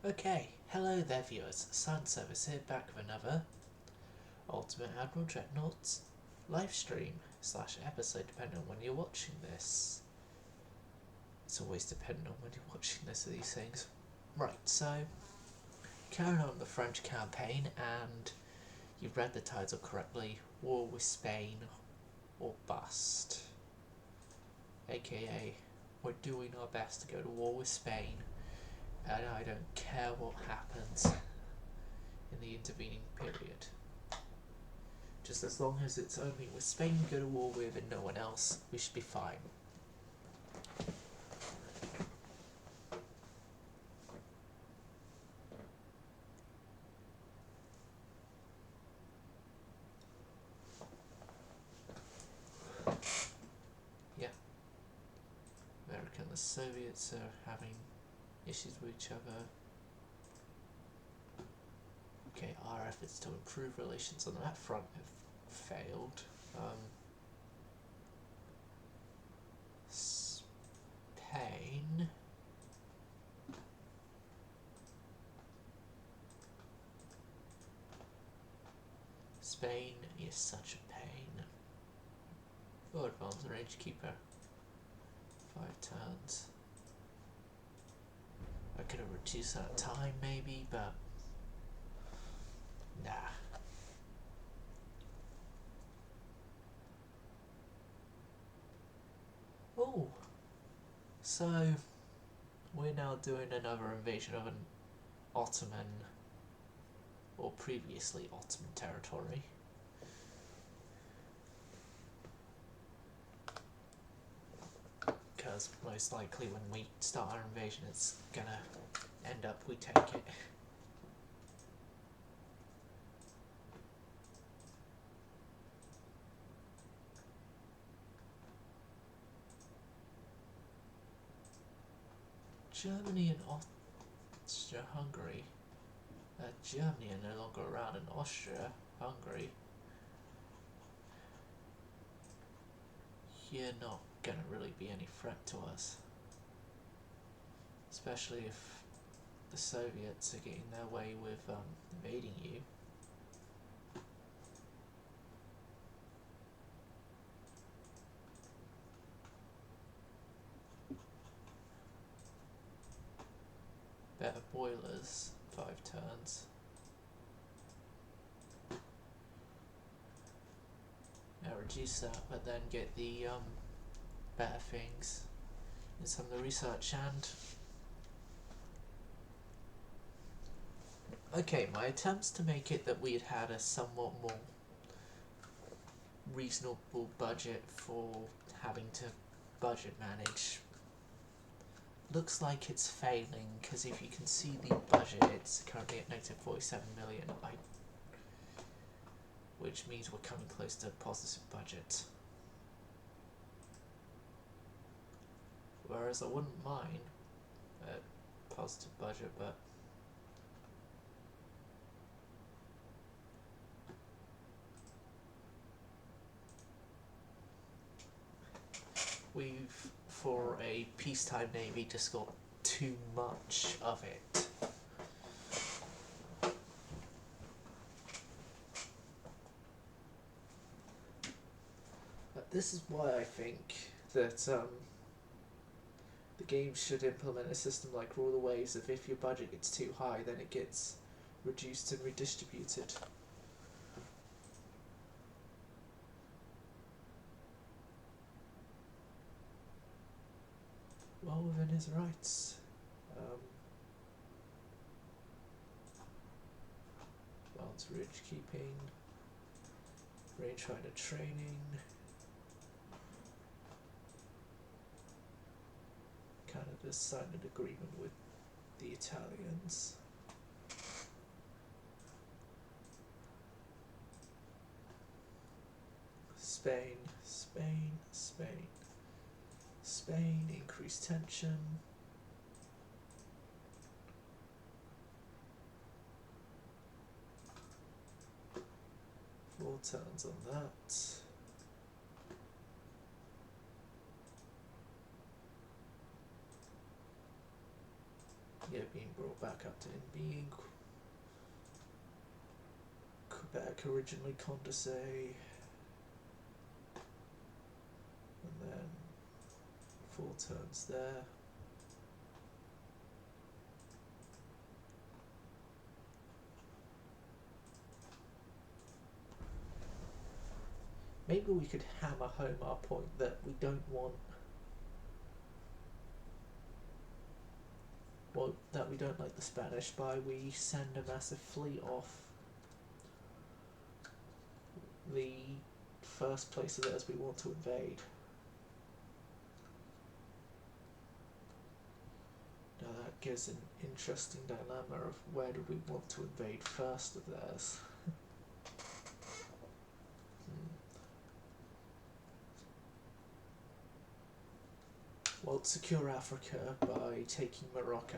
Okay, hello there viewers, Sun Service here, back with another Ultimate Admiral Dreadnoughts live stream / episode, depending on when you're watching this. It's always dependent on when you're watching this of these things. Right, so carrying on the French campaign, and you've read the title correctly, War with Spain or Bust. AKA, we're doing our best to go to war with Spain, and I don't care what happens in the intervening period. Just as long as it's only with Spain we go to war with and no one else, we should be fine. Yeah. America and the Soviets are having issues with each other. Okay, our efforts to improve relations on that front have failed. Spain. Spain is such a pain. Oh, advanced range keeper. 5 turns. I could have reduced that time maybe, but nah. Oh, so we're now doing another invasion of an Ottoman, or previously Ottoman territory. Because most likely when we start our invasion it's gonna end up we take it. Germany and Austria-Hungary. Germany are no longer around, and Austria-Hungary, you're not gonna really be any threat to us. Especially if the Soviets are getting their way with invading you. Better boilers, 5 turns. Now reduce that, but then get the better things in some of the research. And okay, my attempts to make it that we had a somewhat more reasonable budget for having to budget manage looks like it's failing, because if you can see the budget, it's currently at negative 47 million, which means we're coming close to a positive budget. Whereas I wouldn't mind a positive budget, but we've, for a peacetime navy, just got too much of it. But this is why I think that the game should implement a system like Rule the Waves of if your budget gets too high, then it gets reduced and redistributed. Well within his rights. Balance ridge keeping, rangefinder training, Canada signed an agreement with the Italians. Spain, Spain, Spain. Spain, increased tension. Four turns on that. Yeah, be being brought back up to being Quebec, originally Condorcet, and then 4 turns there. Maybe we could hammer home our point that we don't want, well, that we don't like the Spanish by we send a massive fleet off the first place of theirs we want to invade. Now that gives an interesting dilemma of where do we want to invade first of theirs. Well, secure Africa by taking Morocco.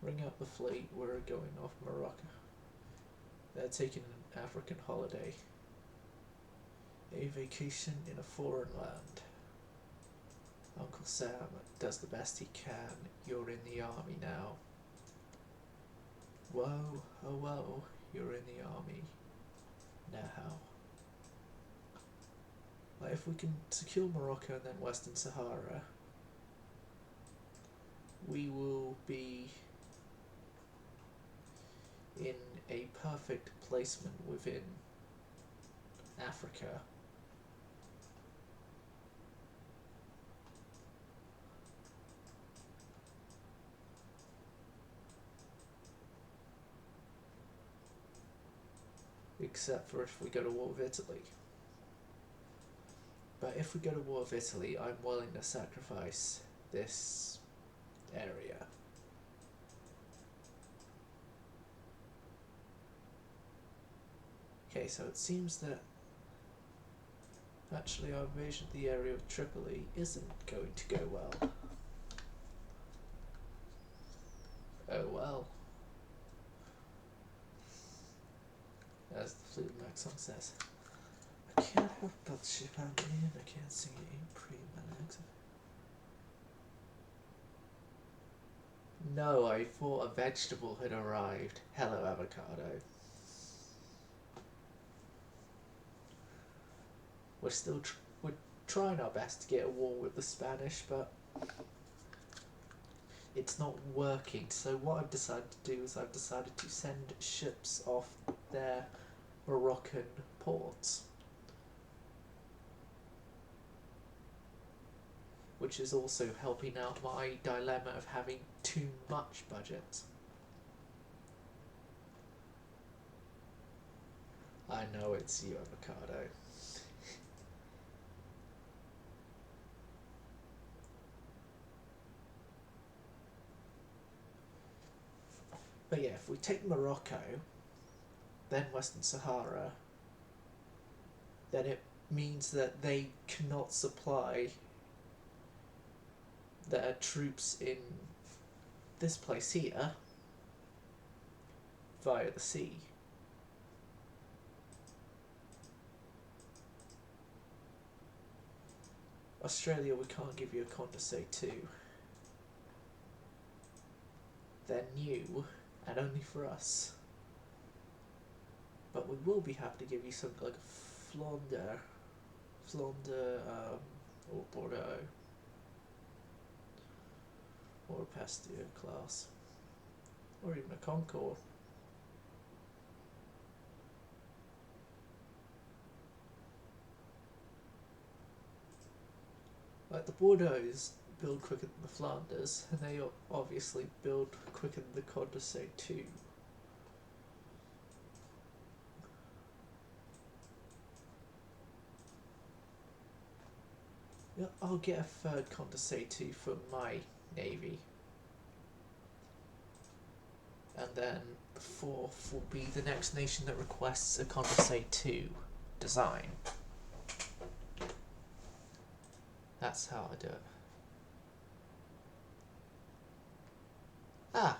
Ring up the fleet, we're going off Morocco. They're taking an African holiday. A vacation in a foreign land. Uncle Sam does the best he can. You're in the army now. Whoa, oh whoa, you're in the army now. Like if we can secure Morocco and then Western Sahara, we will be in a perfect placement within Africa. Except for if we go to war with Italy. But if we go to war with Italy, I'm willing to sacrifice this area. Okay, so it seems that actually our invasion of the area of Tripoli isn't going to go well. Oh well. As the Fleetwood Mac song says. I can't help but ship out in, I can't sing it in pre-melax. No, I thought a vegetable had arrived. Hello, avocado. We're trying our best to get a war with the Spanish, but it's not working. So what I've decided to do is I've decided to send ships off their Moroccan ports, which is also helping out my dilemma of having too much budget. I know it's you, avocado. But yeah, if we take Morocco, then Western Sahara, then it means that they cannot supply their troops in this place here via the sea. Australia, we can't give you a Condorcet 2. They're new, and only for us. But we will be happy to give you something like a Flandre, or Bordeaux, or a Pasteur class, or even a Concorde. Like the Bordeaux's build quicker than the Flanders, and they obviously build quicker than the Condorcet too. Yeah, I'll get a third Condorcet 2 for my navy, and then the fourth will be the next nation that requests a Condorcet 2 design. That's how I do it. Ah!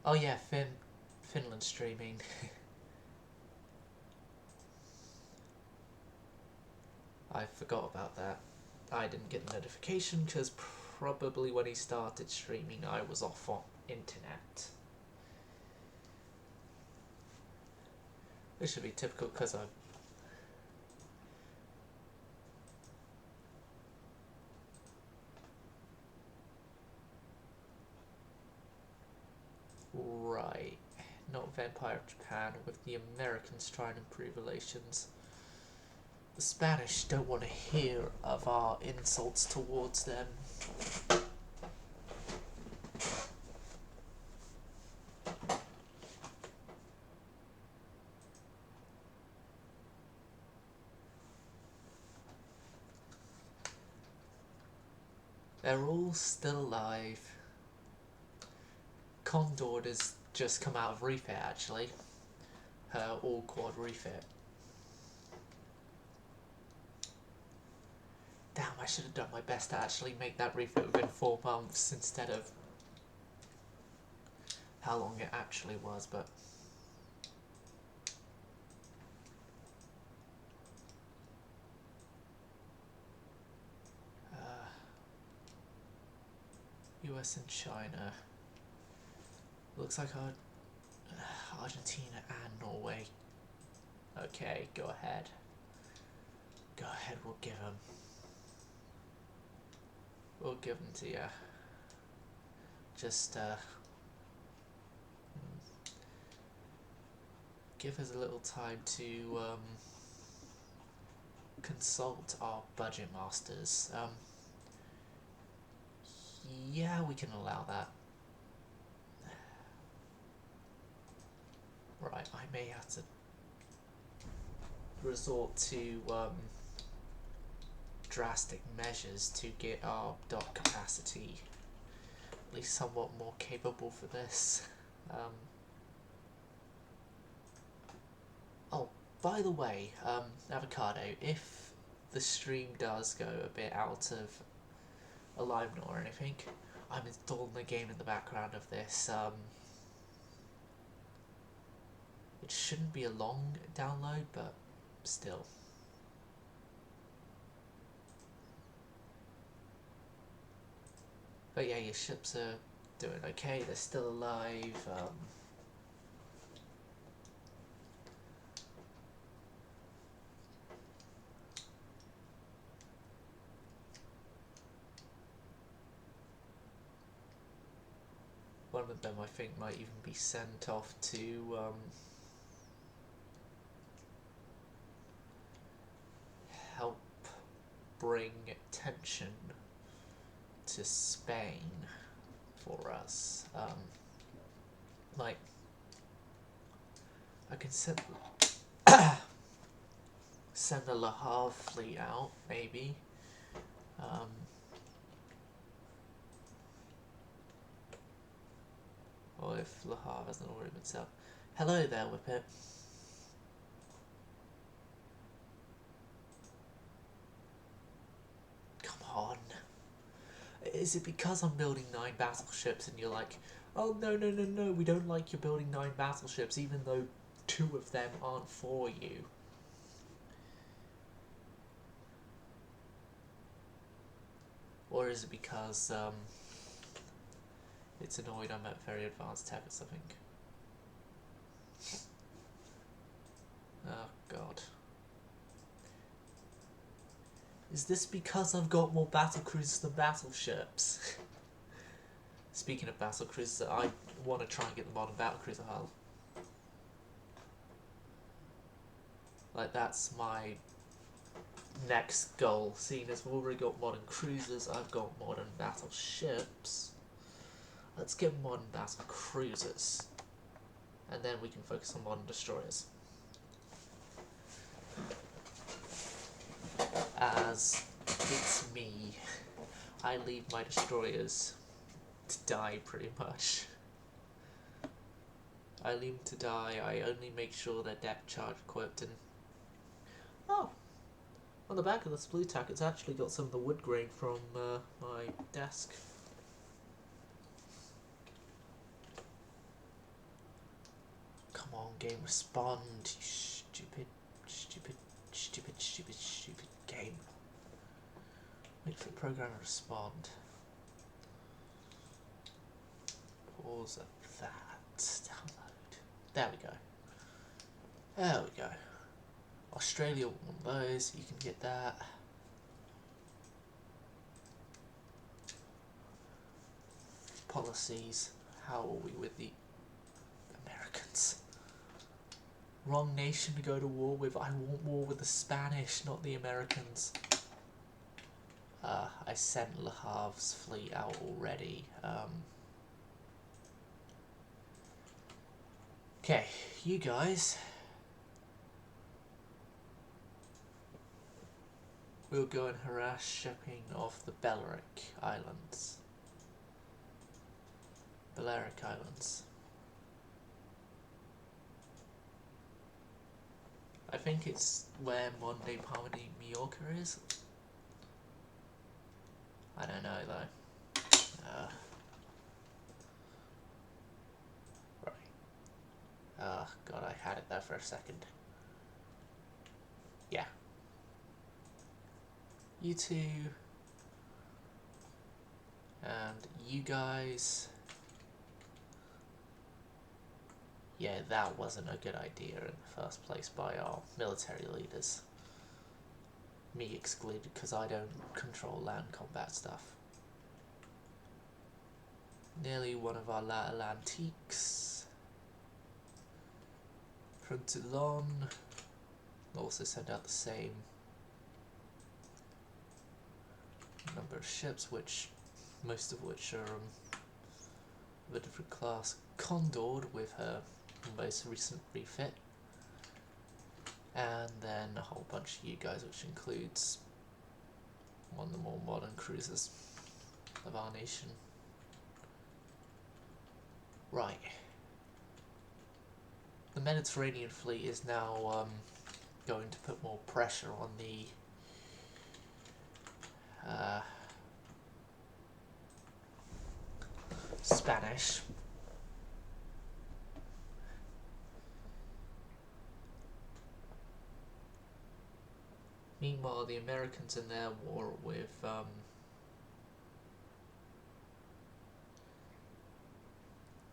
Oh yeah, Finland streaming. I forgot about that. I didn't get the notification because probably when he started streaming I was off on internet. This should be typical because I'm... Right. Not Vampire of Japan, with the Americans trying to improve relations. The Spanish don't want to hear of our insults towards them. They're all still alive. Condor has just come out of refit, actually. Her all-quad refit. Damn, I should have done my best to actually make that refit within 4 months instead of how long it actually was, but... US and China. Looks like Argentina and Norway. Okay, go ahead. Go ahead, we'll give them. We'll give them to you. Just, give us a little time to, consult our budget masters. Yeah, we can allow that. Right, I may have to resort to drastic measures to get our dock capacity at least somewhat more capable for this. Oh, by the way, Avocado, if the stream does go a bit out of alignment or anything, I'm installing the game in the background of this. It shouldn't be a long download, but still. But yeah, your ships are doing okay, they're still alive. One of them I think might even be sent off to help bring tension to Spain for us. Like, I can send send the Le Havre fleet out, maybe. Or if Le Havre hasn't already been set up. Hello there, Whippet. Come on. Is it because I'm building 9 battleships and you're like, oh no, no, no, no, we don't like you building 9 battleships even though 2 of them aren't for you? Or is it because it's annoyed I'm at very advanced tech or something? Oh god. Is this because I've got more battlecruisers than battleships? Speaking of battlecruisers, I want to try and get the modern battlecruiser hull. Like, that's my next goal. Seeing as we've already got modern cruisers, I've got modern battleships. Let's get modern battle cruisers, and then we can focus on modern destroyers. As it's me, I leave my destroyers to die pretty much. I leave them to die, I only make sure they're depth charge equipped, and... Oh! On the back of this blue tack, it's actually got some of the wood grain from my desk. Come on, game, respond, you stupid, stupid, stupid, stupid, stupid game. Wait for the program to respond. Pause of that. Download. There we go. There we go. Australia, one of those. You can get that. Policies. How are we with the Americans? Wrong nation to go to war with. I want war with the Spanish, not the Americans. I sent Le Havre's fleet out already. Okay, you guys. We'll go and harass shipping off the Balearic Islands. Balearic Islands. I think it's where modern-day Palma de Mallorca is. I don't know though. Right. Oh god, I had it there for a second. Yeah. You two. And you guys. Yeah, that wasn't a good idea in the first place by our military leaders. Me excluded, because I don't control land combat stuff. Nearly one of our La Atlantiques. From Toulon. Also send out the same number of ships, which most of which are of a different class. Condor with her most recent refit. And then a whole bunch of you guys, which includes one of the more modern cruisers of our nation. Right. The Mediterranean fleet is now going to put more pressure on the Spanish. Meanwhile, the Americans in their war with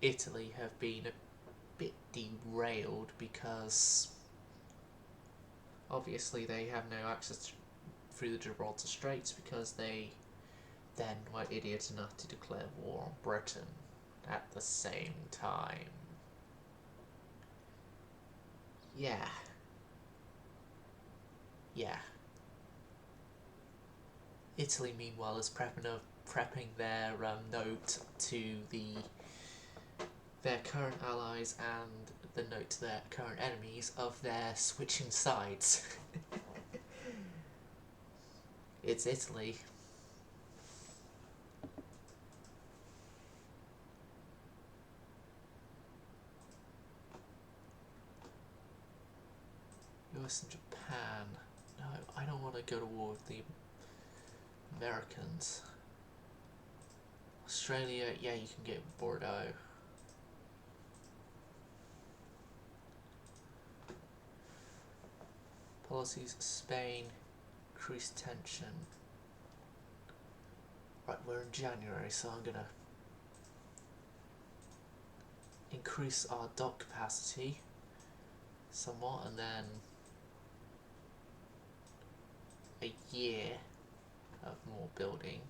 Italy have been a bit derailed because obviously they have no access through the Gibraltar Straits because they then were idiots enough to declare war on Britain at the same time. Yeah. Yeah. Italy, meanwhile, is prepping their note to their current allies and the note to their current enemies of their switching sides. It's Italy. US and Japan. No, I don't want to go to war with the Americans. Australia, yeah, you can get Bordeaux. Policies, Spain, increased tension. Right, we're in January, so I'm gonna increase our dock capacity somewhat, and then a year of more building.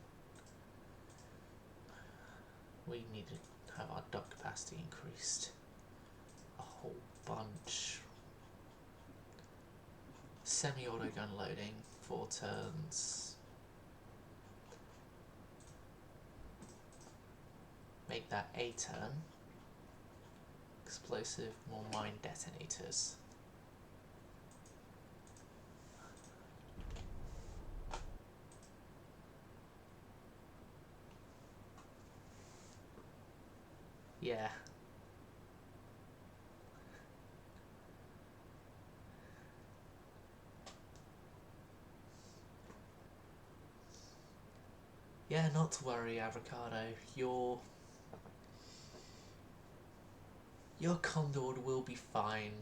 We need to have our dock capacity increased a whole bunch. Semi-auto gun loading, 4 turns. Make that a turn. Explosive, more mine detonators. Yeah. Yeah, not to worry, Avocado. Your Condor will be fine.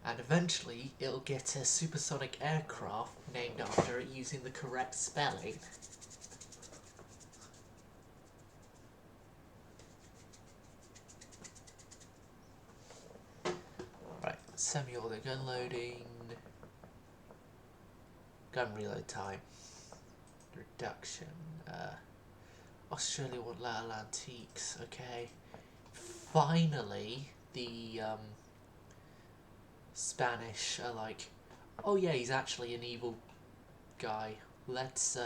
And eventually it'll get a supersonic aircraft named after it using the correct spelling. Right, semi-auto gun loading, gun reload time, reduction, Australia want little antiques, okay. Finally, the Spanish are like, oh yeah, he's actually an evil guy. Let's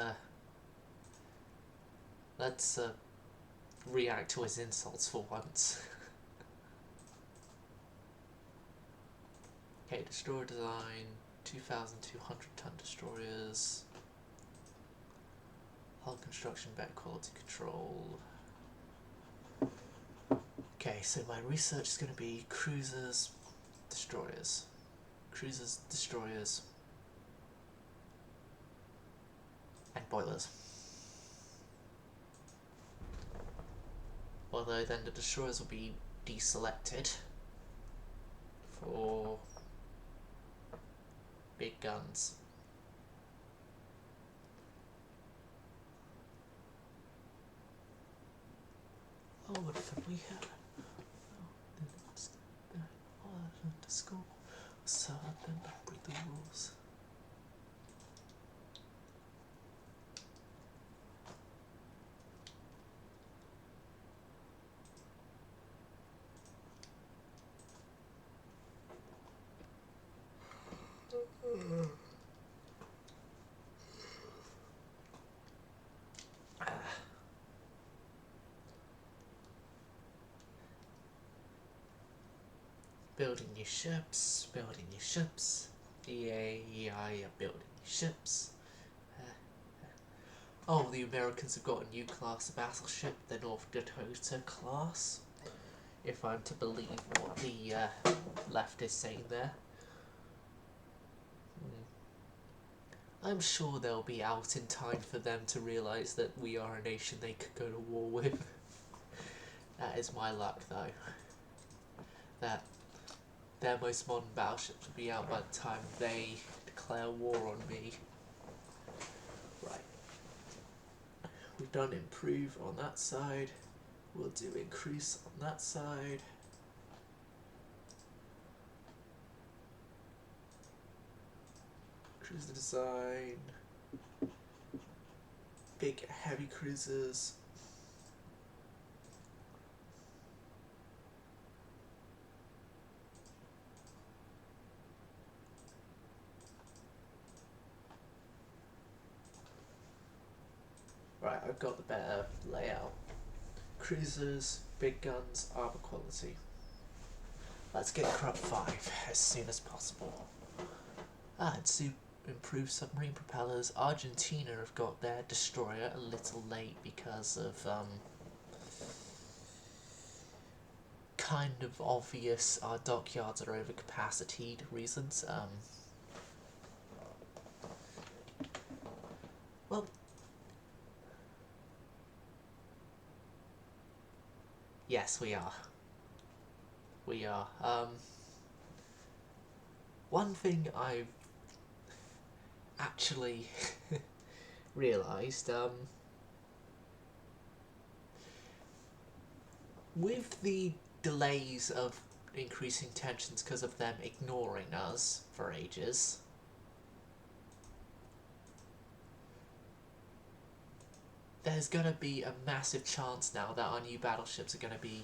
react to his insults for once. Okay, destroyer design, 2,200 ton destroyers, hull construction, better quality control. Okay, so my research is going to be cruisers, destroyers, and boilers. Although then the destroyers will be deselected for big guns. Oh, what have we had? Oh, I went to school, so I didn't break the rules. Building new ships, EA are building new ships. Oh, the Americans have got a new class of battleship, the North Dakota class, if I'm to believe what the left is saying there. I'm sure they'll be out in time for them to realise that we are a nation they could go to war with. That is my luck, though. That their most modern battleships will be out by the time they declare war on me. Right. We've done improve on that side. We'll do increase on that side. Cruiser design. Big heavy cruisers. Right, I've got the better layout. Cruisers, big guns, armor quality. Let's get Crop 5 as soon as possible. And improved submarine propellers. Argentina have got their destroyer a little late because of kind of obvious our dockyards are overcapacitated reasons. Well, yes, we are. We are. One thing I've actually realised, with the delays of increasing tensions because of them ignoring us for ages, there's going to be a massive chance now that our new battleships are going to be...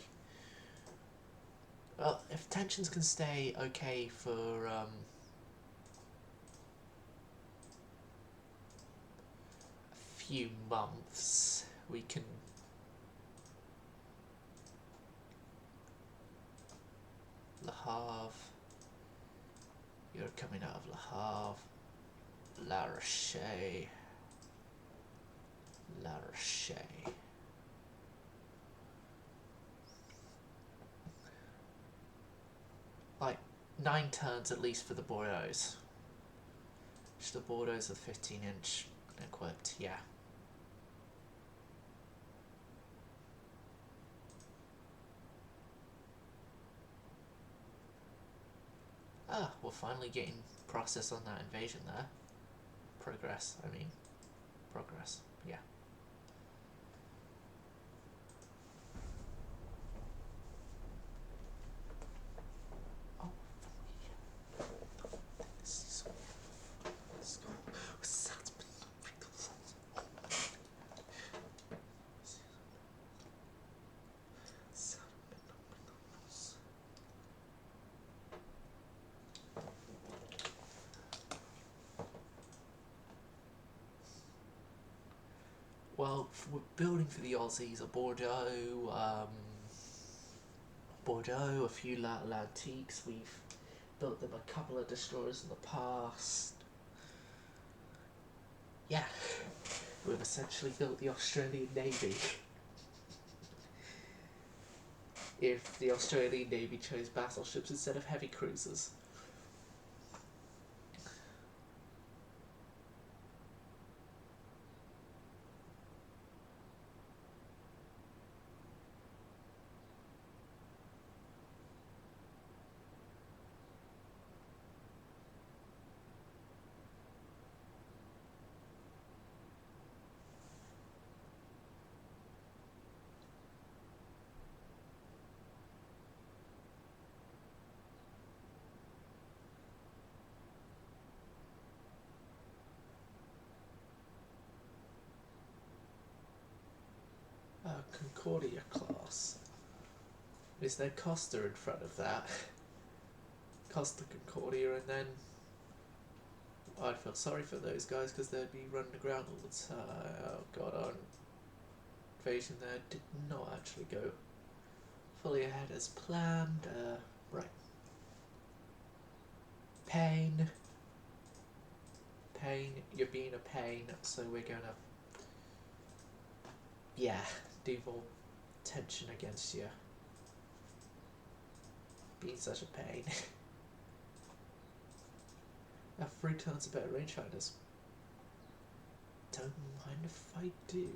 Well, if tensions can stay okay for a few months, we can... Le Havre, you're coming out of Le Havre, La Rochelle, like 9 turns at least for the Bordeaux. Which the Bordeaux are 15-inch equipped, yeah. Ah, we're finally getting process on that invasion there. Progress, I mean. Progress, yeah. Oh, this is well, we're building for the Aussies a Bordeaux, a few antiques. We've built them a couple of destroyers in the past. Yeah, we've essentially built the Australian Navy. If the Australian Navy chose battleships instead of heavy cruisers. Concordia class. Is there Costa in front of that? Costa Concordia, and then I'd feel sorry for those guys because they'd be running aground all the time. Oh god, our invasion there did not actually go fully ahead as planned. Right. Pain, you're being a pain, so we're gonna, yeah, do more tension against you. Being such a pain. Our free turns are better rangefinders. Don't mind if I do.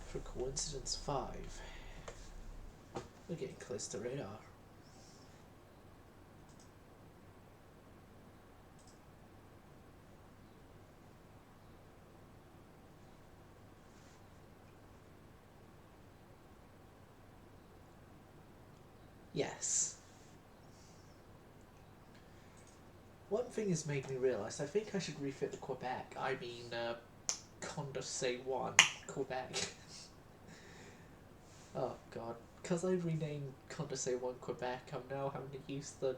For coincidence 5. We're getting close to radar. Yes. One thing is making me realise, I think I should refit the Quebec. I mean, Condorcet 1 Quebec. Oh god. Because I renamed Condorcet 1 Quebec, I'm now having to use the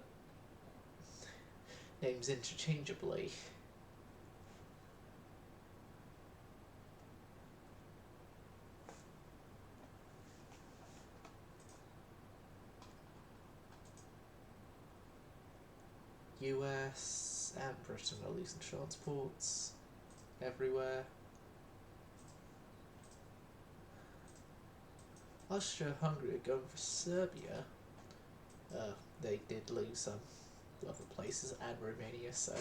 names interchangeably. US and Britain are losing transports everywhere. Austria-Hungary are going for Serbia. They did lose some other places and Romania, so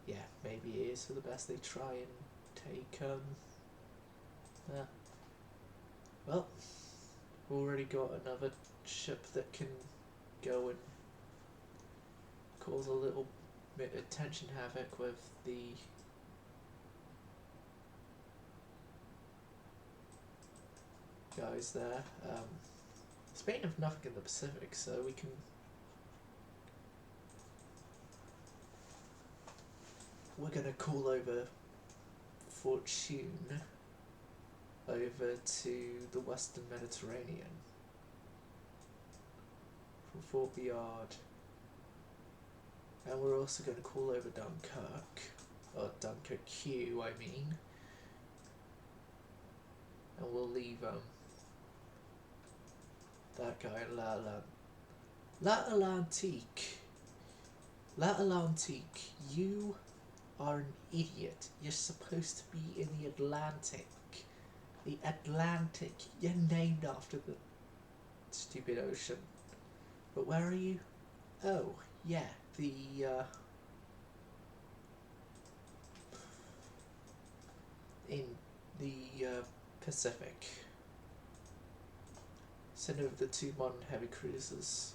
yeah, maybe it is for the best they try and take well, we've already got another ship that can go and cause a little bit of tension havoc with the guys there. Spain have nothing in the Pacific, so we can we're gonna call over Fortune over to the Western Mediterranean from Fort Bayard, and we're also going to call over Dunkirk, or Dunkirk Q, I mean, and we'll leave that guy L'Atlantique, you are an idiot. You're supposed to be in the Atlantic. The Atlantic. You're named after the stupid ocean. But where are you? Oh, yeah, the in the Pacific. Send over the 2 modern heavy cruisers.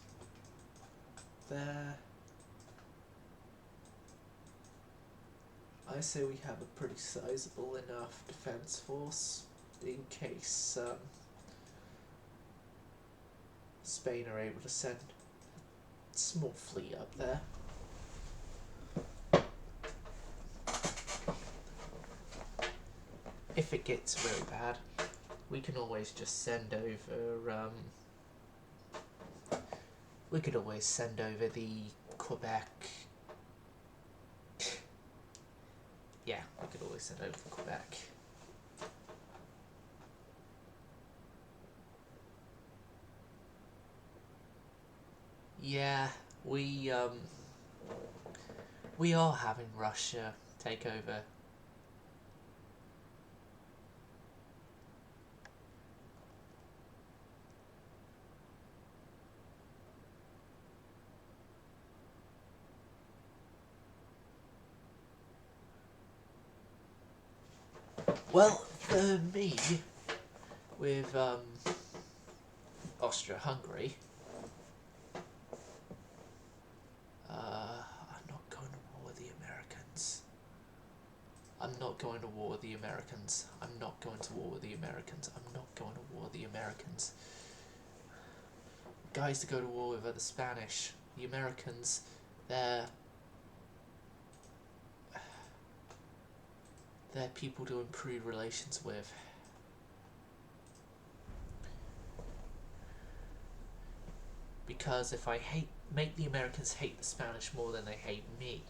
There. I say we have a pretty sizable enough defence force in case Spain are able to send a small fleet up there. If it gets really bad, we can always just send over we could always send over the Quebec. Yeah, we could always send over Quebec. Yeah, we are having Russia take over. Well, for me, with Austria-Hungary, I'm not going to war with the Americans. I'm not going to war with the Americans. I'm not going to war with the Americans. I'm not going to war with the Americans. Guys to go to war with are the Spanish. The Americans, they're people to improve relations with. Because if I make the Americans hate the Spanish more than they hate me,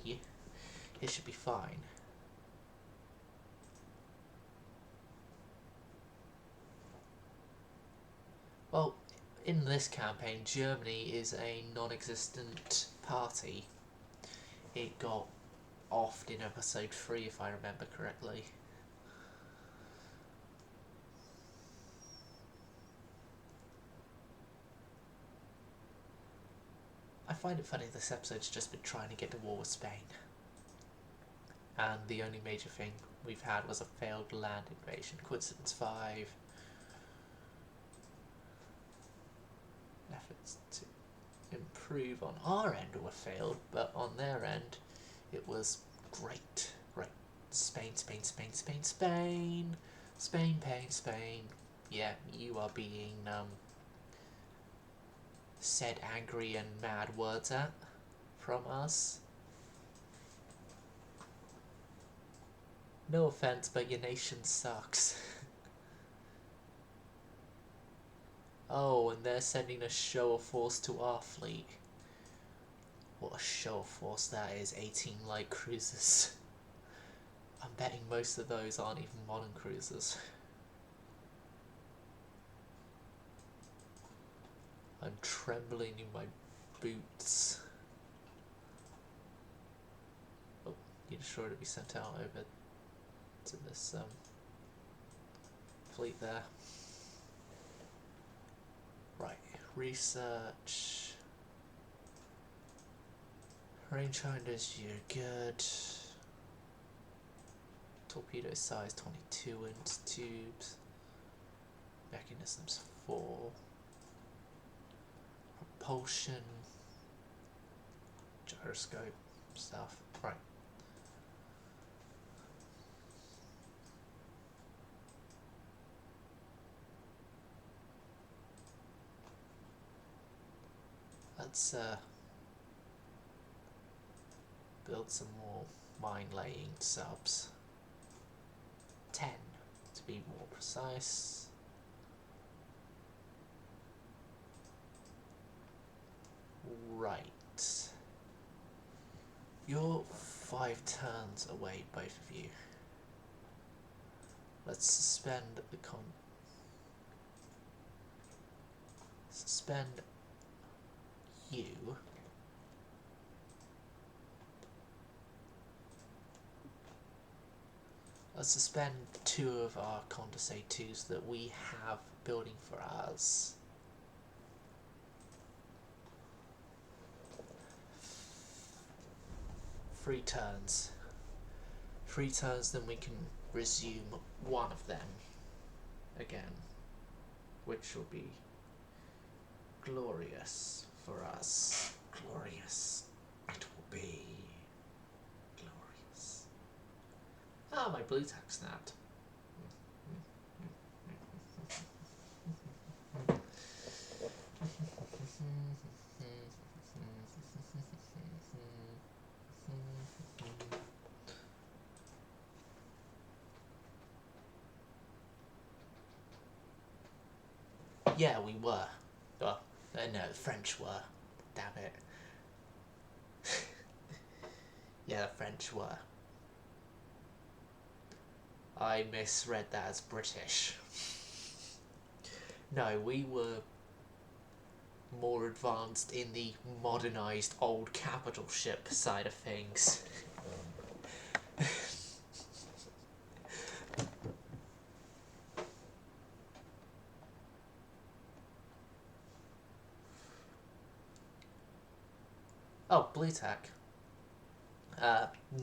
it should be fine. Well, in this campaign, Germany is a non-existent party. It got offed in episode 3, if I remember correctly. I find it funny this episode's just been trying to get to war with Spain. And the only major thing we've had was a failed land invasion. Coincidence 5. Efforts to improve on our end were failed, but on their end it was great. Right. Spain, Spain, Spain, Spain, Spain. Spain, pain, Spain. Yeah, you are being said angry and mad words at from us. No offense, but your nation sucks. Oh, and they're sending a show of force to our fleet. What a show of force that is, 18 light cruisers. I'm betting most of those aren't even modern cruisers. I'm trembling in my boots. Oh, your destroyer to be sent out over to this fleet there. Right, research. Rangefinders, you're good. Torpedo size 22-inch tubes. Mechanisms 4. Propulsion. Gyroscope stuff. Right. Let's build some more mine laying subs. 10 to be more precise. Right. You're 5 turns away, both of you. Let's suspend the suspend you. Let's suspend 2 of our Condorcet 2s that we have building for ours. Three turns, then we can resume one of them again, which will be glorious for us. Glorious. It will be glorious. Ah, my blue tack snapped. Yeah, we were. Well, no, the French were. Damn it. Yeah, the French were. I misread that as British. No, we were more advanced in the modernised old capital ship side of things. Oh, blue tack.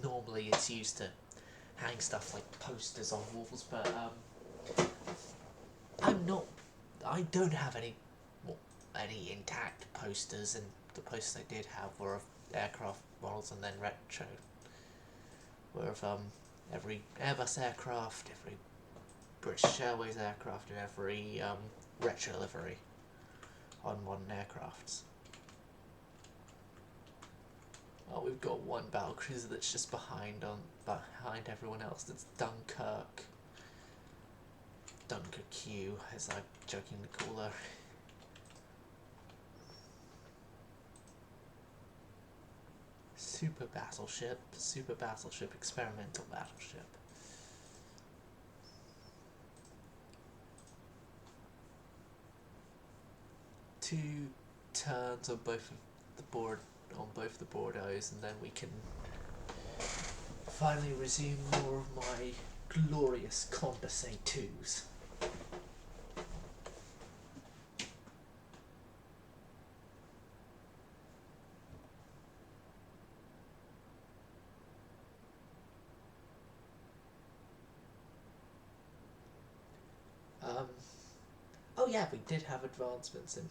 Normally it's used to hang stuff like posters on walls, but I don't have any intact posters, and the posters I did have were of aircraft models and then retro. Were of every Airbus aircraft, every British Airways aircraft, and every retro livery on modern aircrafts. Oh, we've got one battlecruiser that's just behind everyone else. That's Dunkirk. Dunkirk Q, as I jokingly call her. Super battleship, experimental battleship. Two turns on both the Bordeaux, and then we can finally resume more of my glorious Condorcet 2s. Oh yeah, we did have advancements in.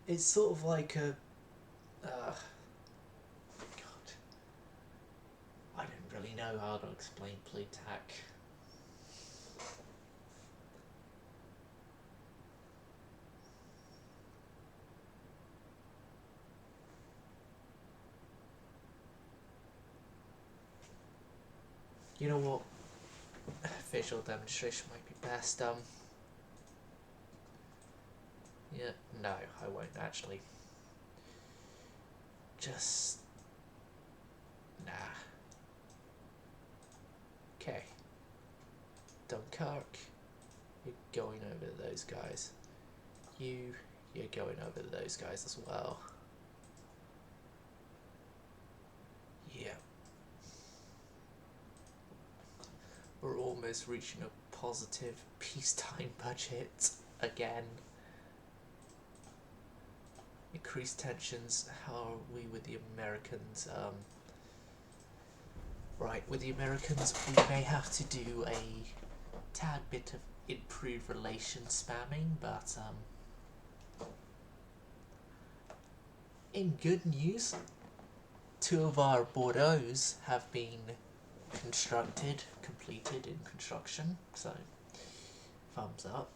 It's sort of like a. God. I don't really know how to explain blue tack. You know what? Visual demonstration might be best. Yeah, no, I won't actually. Just. Nah. Okay. Dunkirk, you're going over to those guys. You're going over to those guys as well. Yeah. We're almost reaching a positive peacetime budget again. Increased tensions. How are we with the Americans? Right, with the Americans we may have to do a tad bit of improved relations spamming, but in good news, 2 of our Bordeaux's have been completed in construction, so thumbs up.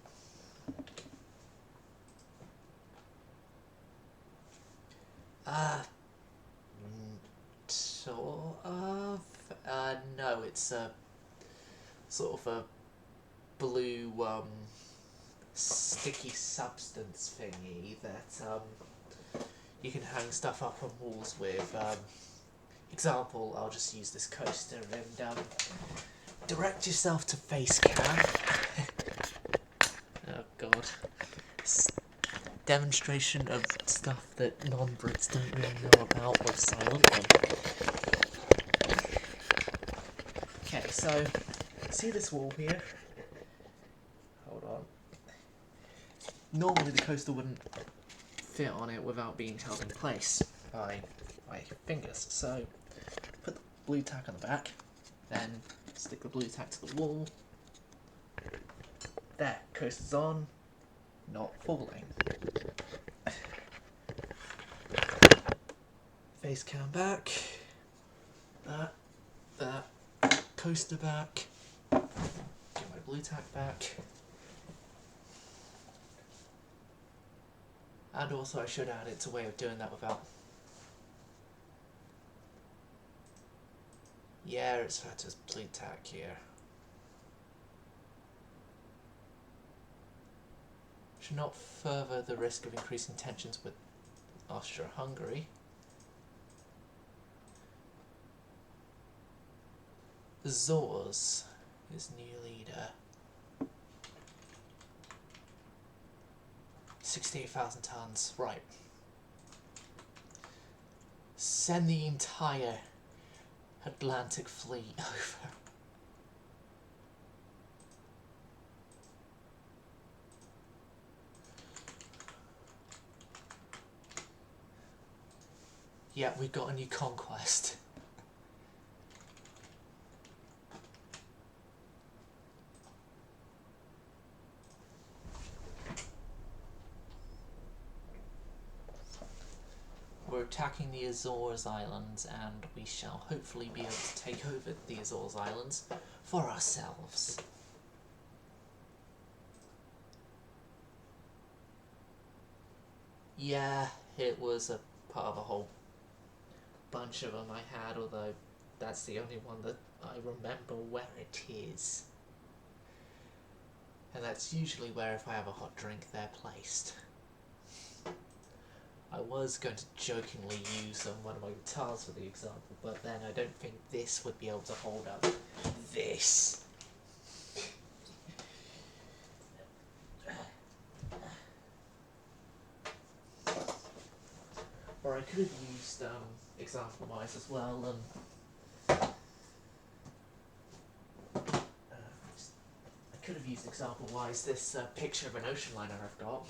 Sort of. No, it's a sort of a blue sticky substance thingy that you can hang stuff up on walls with. Example, I'll just use this coaster and direct yourself to face cam. Oh god. Demonstration of stuff that non-Brits don't really know about with silent one. Okay, so see this wall here? Hold on. Normally the coaster wouldn't fit on it without being held in place by my fingers. So put the blue tack on the back, then stick the blue tack to the wall, There, coast is on, not falling. Face cam back. That. Coaster back. Get my blue tack back. And also I should add it's a way of doing that without... Yeah, it's had to blue tack here. Should not further the risk of increasing tensions with Austria-Hungary. Azores, his new leader. 68,000 tons, right. Send the entire Atlantic fleet over. Yeah, we got a new conquest. We're attacking the Azores Islands, and we shall hopefully be able to take over the Azores Islands for ourselves. Yeah, it was a part of a whole bunch of them I had, although that's the only one that I remember where it is. And that's usually where, if I have a hot drink, they're placed. I was going to jokingly use one of my guitars for the example, but then I don't think this would be able to hold up this. Or I could have used example-wise as well. I could have used example-wise this picture of an ocean liner I've got.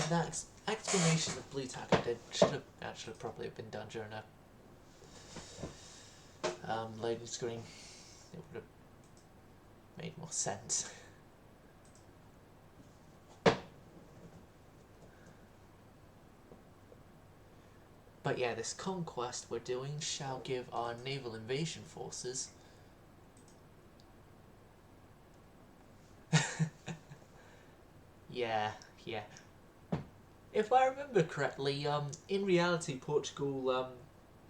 That explanation of blue tack I did should have actually probably been done during a loading screen. It would have made more sense. But yeah, this conquest we're doing shall give our naval invasion forces yeah. If I remember correctly, in reality Portugal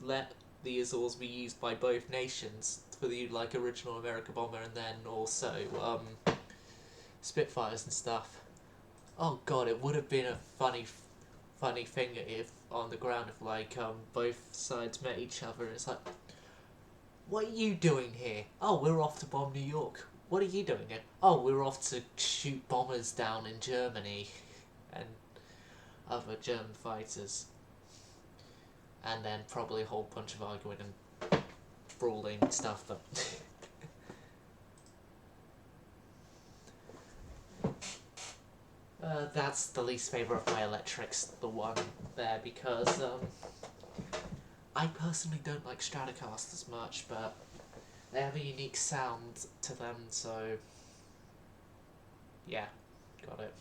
let the Azores be used by both nations for the original America bomber, and then also Spitfires and stuff. Oh god, it would have been a funny thing if on the ground if both sides met each other and it's like, what are you doing here? Oh, we're off to bomb New York. What are you doing here? Oh, we're off to shoot bombers down in Germany and other German fighters. And then probably a whole bunch of arguing and brawling and stuff, but that's the least favourite of my electrics, the one there, because I personally don't like Stratocasters much, but they have a unique sound to them, so yeah, got it.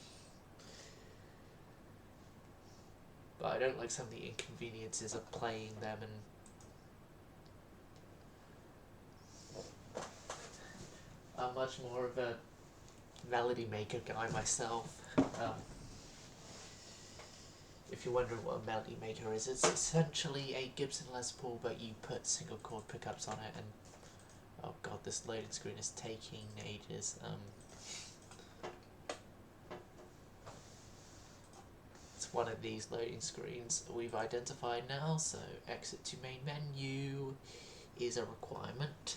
But I don't like some of the inconveniences of playing them, and I'm much more of a melody maker guy myself. If you're wondering what a melody maker is, it's essentially a Gibson Les Paul, but you put single chord pickups on it, and oh god, this loading screen is taking ages. It's one of these loading screens we've identified now, so exit to main menu is a requirement.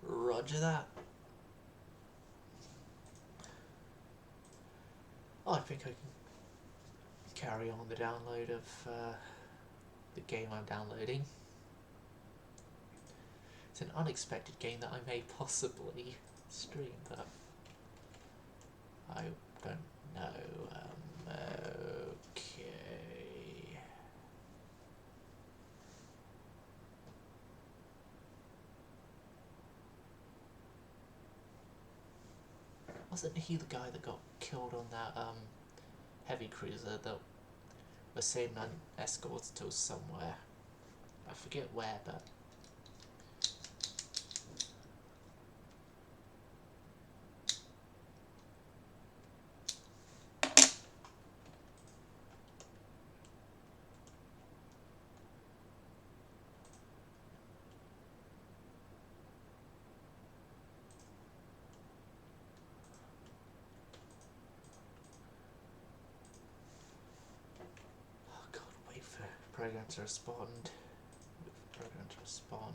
Roger that. Oh, I think I can carry on the download of the game I'm downloading. It's an unexpected game that I may possibly stream, but I don't know. Wasn't he the guy that got killed on that heavy cruiser that was saving an escort to somewhere? I forget where, but oh god, wait for program to respond. Wait for program to respond.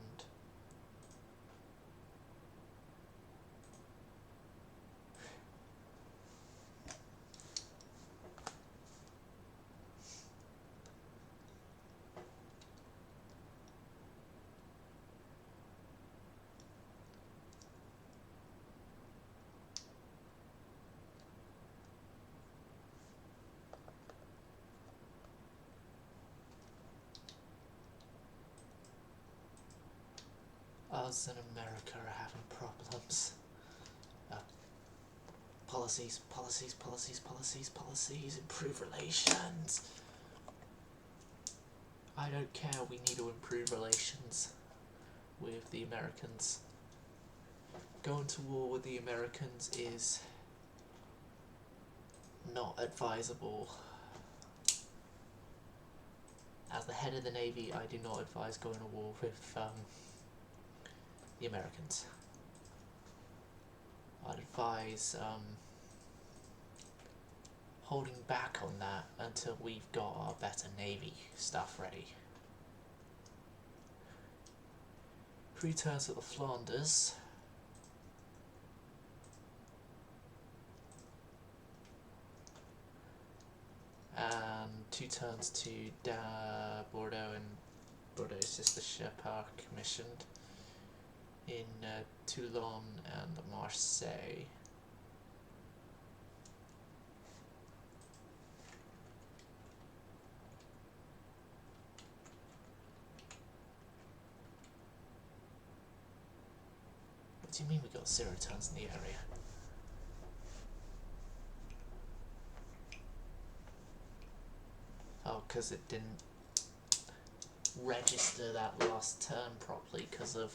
Us in America are having problems. Policies, policies, policies, policies, policies, improve relations. I don't care, we need to improve relations with the Americans. Going to war with the Americans is not advisable. As the head of the Navy, I do not advise going to war with the Americans. I'd advise holding back on that until we've got our better Navy stuff ready. Returns at the Flanders. And 2 turns to Bordeaux, and Bordeaux sister ship are commissioned in Toulon and Marseille. What do you mean we got 0 turns in the area? Oh, because it didn't register that last turn properly because of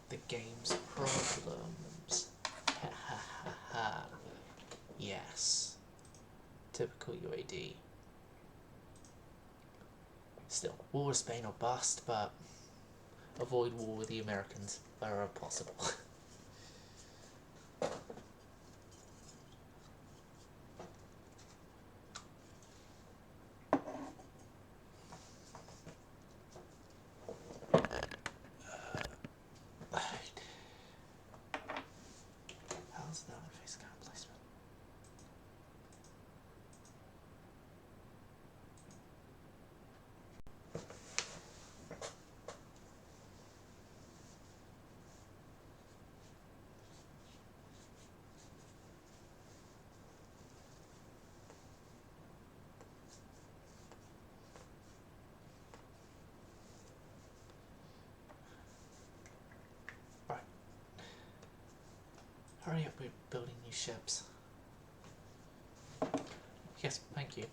the game's problems. Ha ha ha ha. Yes. Typical UAD. Still, war with Spain or bust, but avoid war with the Americans wherever possible. How's that on face cam placement? Hurry up, we're building new ships. Yes, thank you.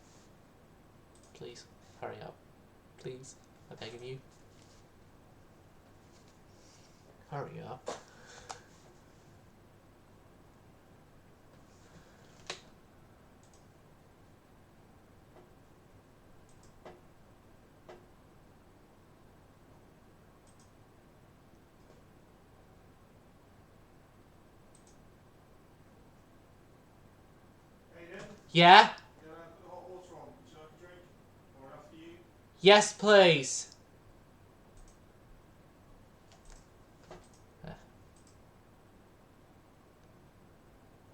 Please, hurry up. Please, I beg of you. Hurry up. Yeah? Can I put the hot water on? Would you like a drink? Or enough for you? Yes, please.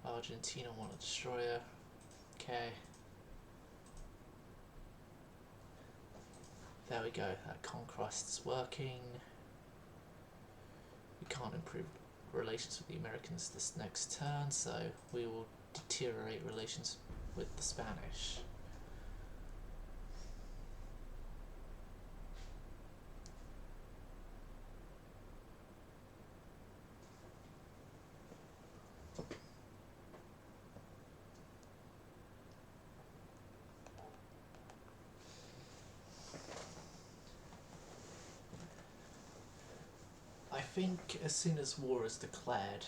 Argentina want a destroyer. Okay. There we go. That conquest is working. We can't improve relations with the Americans this next turn, so we will deteriorate relations with the Spanish. think as soon as war is declared,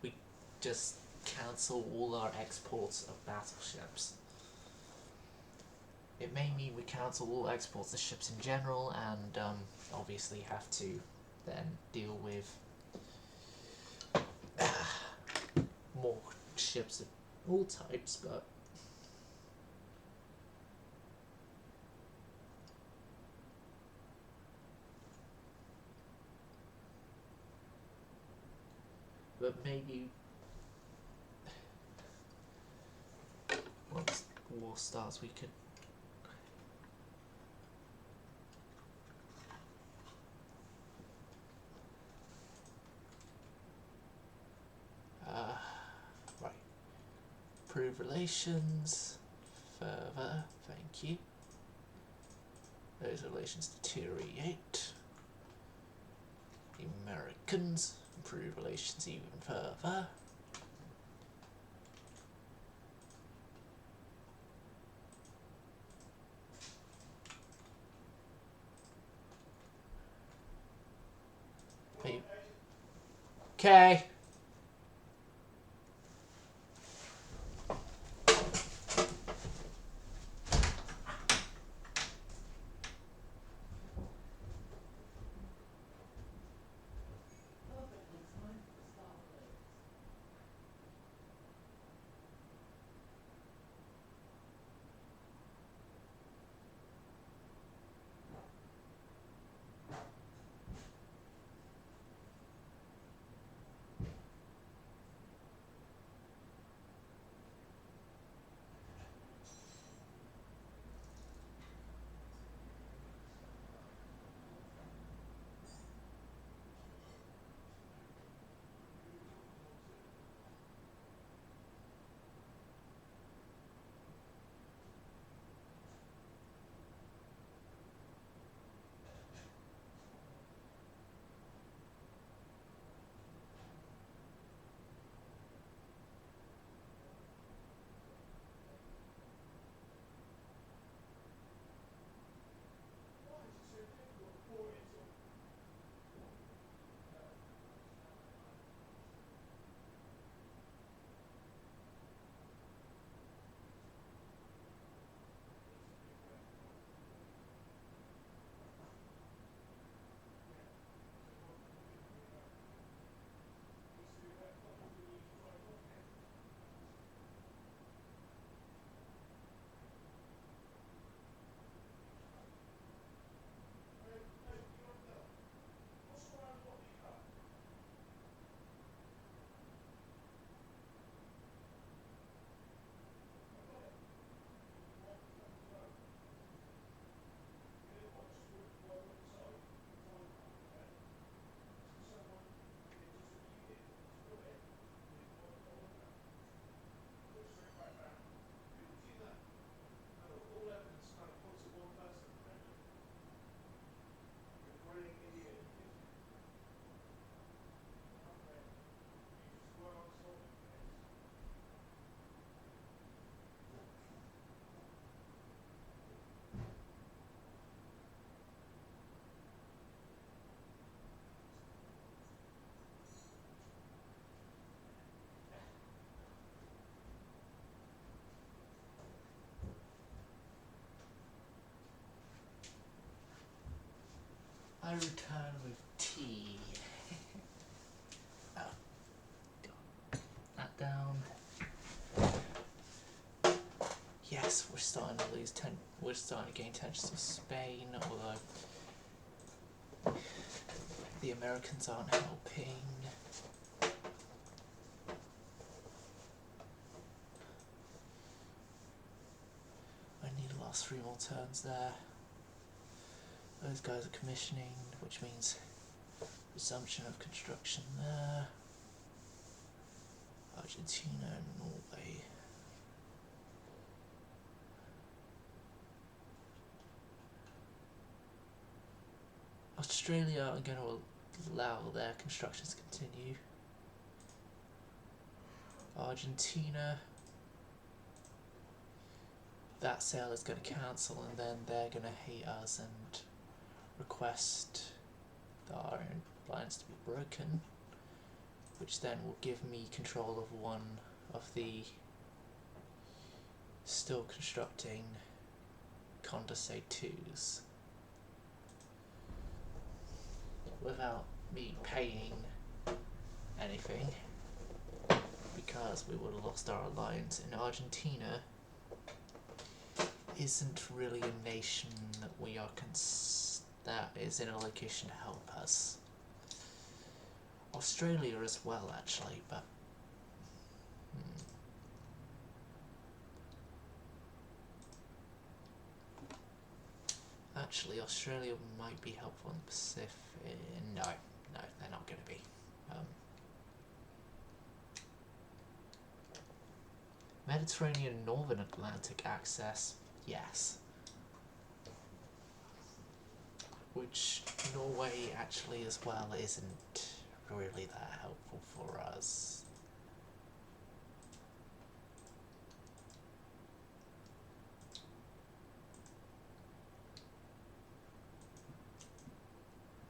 we just cancel all our exports of battleships. It may mean we cancel all exports of ships in general, and obviously have to then deal with more ships of all types, but maybe once war starts we could right, improve relations further, thank you. Those relations deteriorate. The Americans improve relations even further. Okay. I return with tea. Oh, that down. Yes, we're starting to lose we're starting to gain tensions with Spain, although the Americans aren't helping. I need the last 3 more turns there. Those guys are commissioning, which means resumption of construction there. Argentina and Norway. Australia are going to allow their construction to continue. Argentina, that sale is going to cancel, and then they're going to hate us and request our lines to be broken, which then will give me control of one of the still constructing Condorcet 2s without me paying anything, because we would have lost our alliance. In Argentina isn't really a nation that we are that is in a location to help us. Australia as well, actually, but actually Australia might be helpful in the Pacific. No, they're not going to be. Mediterranean Northern Atlantic access, yes. Which Norway actually as well isn't really that helpful for us.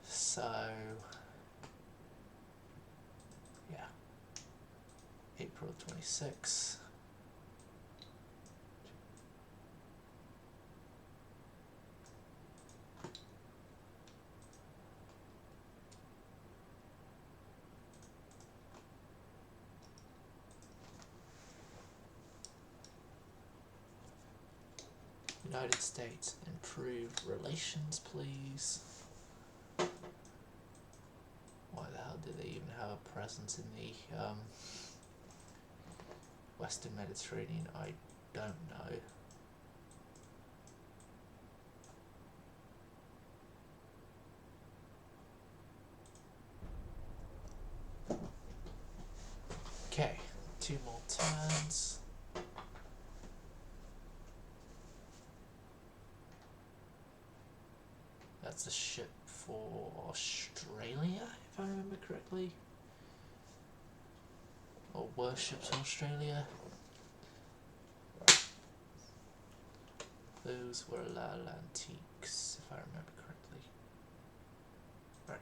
So, yeah, April 26th. United States, improve relations, please. Why the hell do they even have a presence in the Western Mediterranean? I don't know. Okay, 2 more turns. That's a ship for Australia, if I remember correctly. Or worships Australia. Those were L'Atlantiques, if I remember correctly. Right.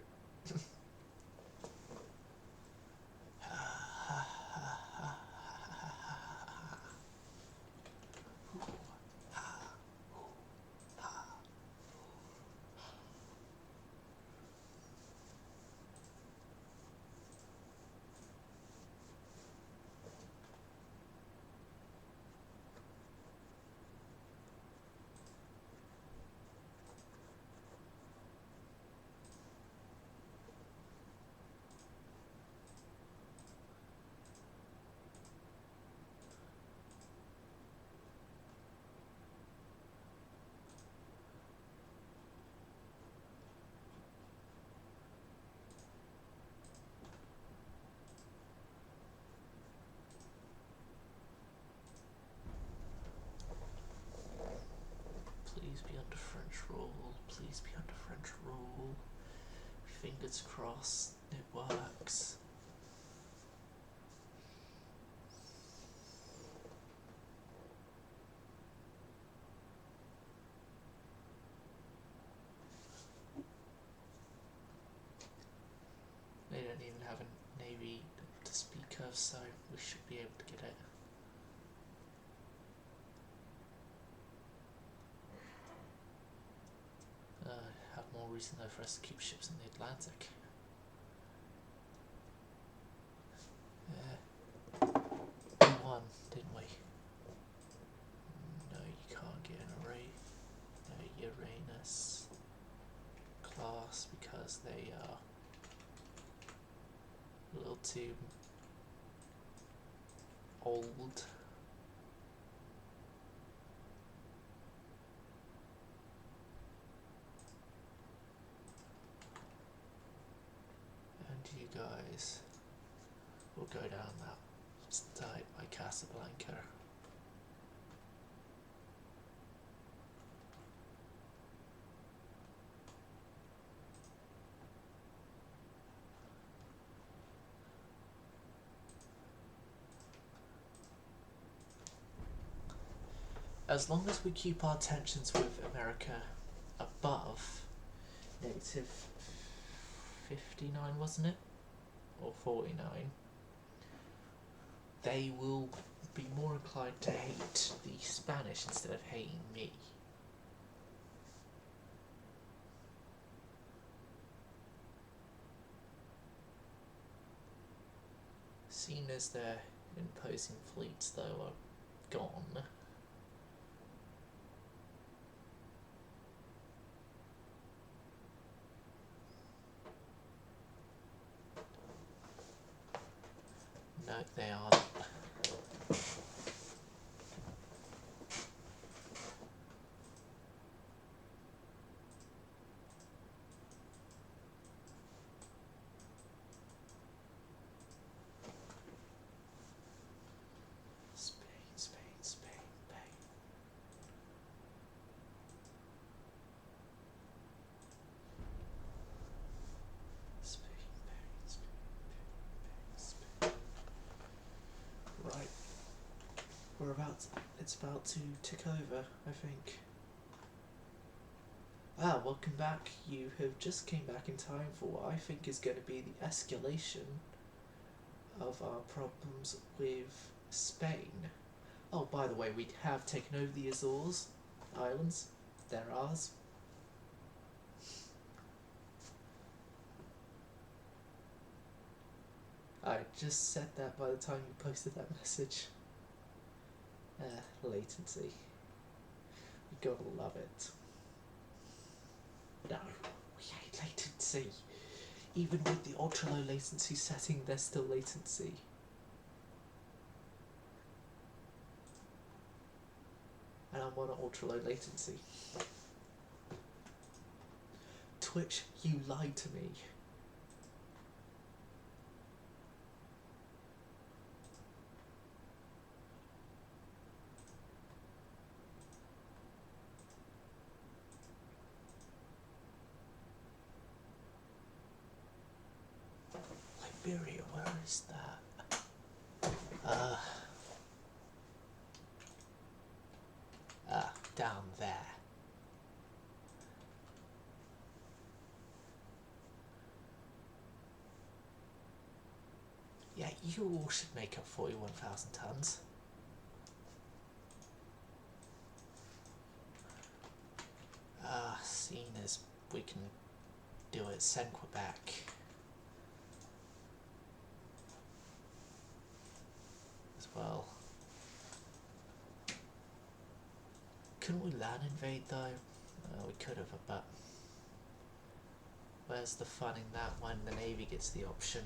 Please be under French rule. Please be under French rule. Fingers crossed it works. They don't even have a navy to speak of, so we should be able to get it. Have more reason though for us to keep ships in the Atlantic. We won, didn't we? No, you can't get an array. No, Uranus class, because they are a little too old. And you guys will go down that side by Casablanca. As long as we keep our tensions with America above 59, wasn't it? Or 49. They will be more inclined to hate the Spanish instead of hating me. Seeing as their imposing fleets, though, are gone, no, they aren't. Spain, Spain, Spain, Spain. Spain, Spain, Spain, Spain. Right. It's about to tick over, I think. Welcome back. You have just came back in time for what I think is going to be the escalation of our problems with Spain. Oh, by the way, we have taken over the Azores Islands. They're ours. I just said that by the time you posted that message. Latency. You gotta love it. No, we hate latency. Even with the ultra low latency setting, there's still latency. And I'm on an ultra low latency. Twitch, you lied to me. Liberia, where is that? Down there. Yeah, you all should make up 41,000 tons. Seeing as we can do it, send Quebec. As well. Couldn't we land invade though? We could have, but where's the fun in that when the Navy gets the option?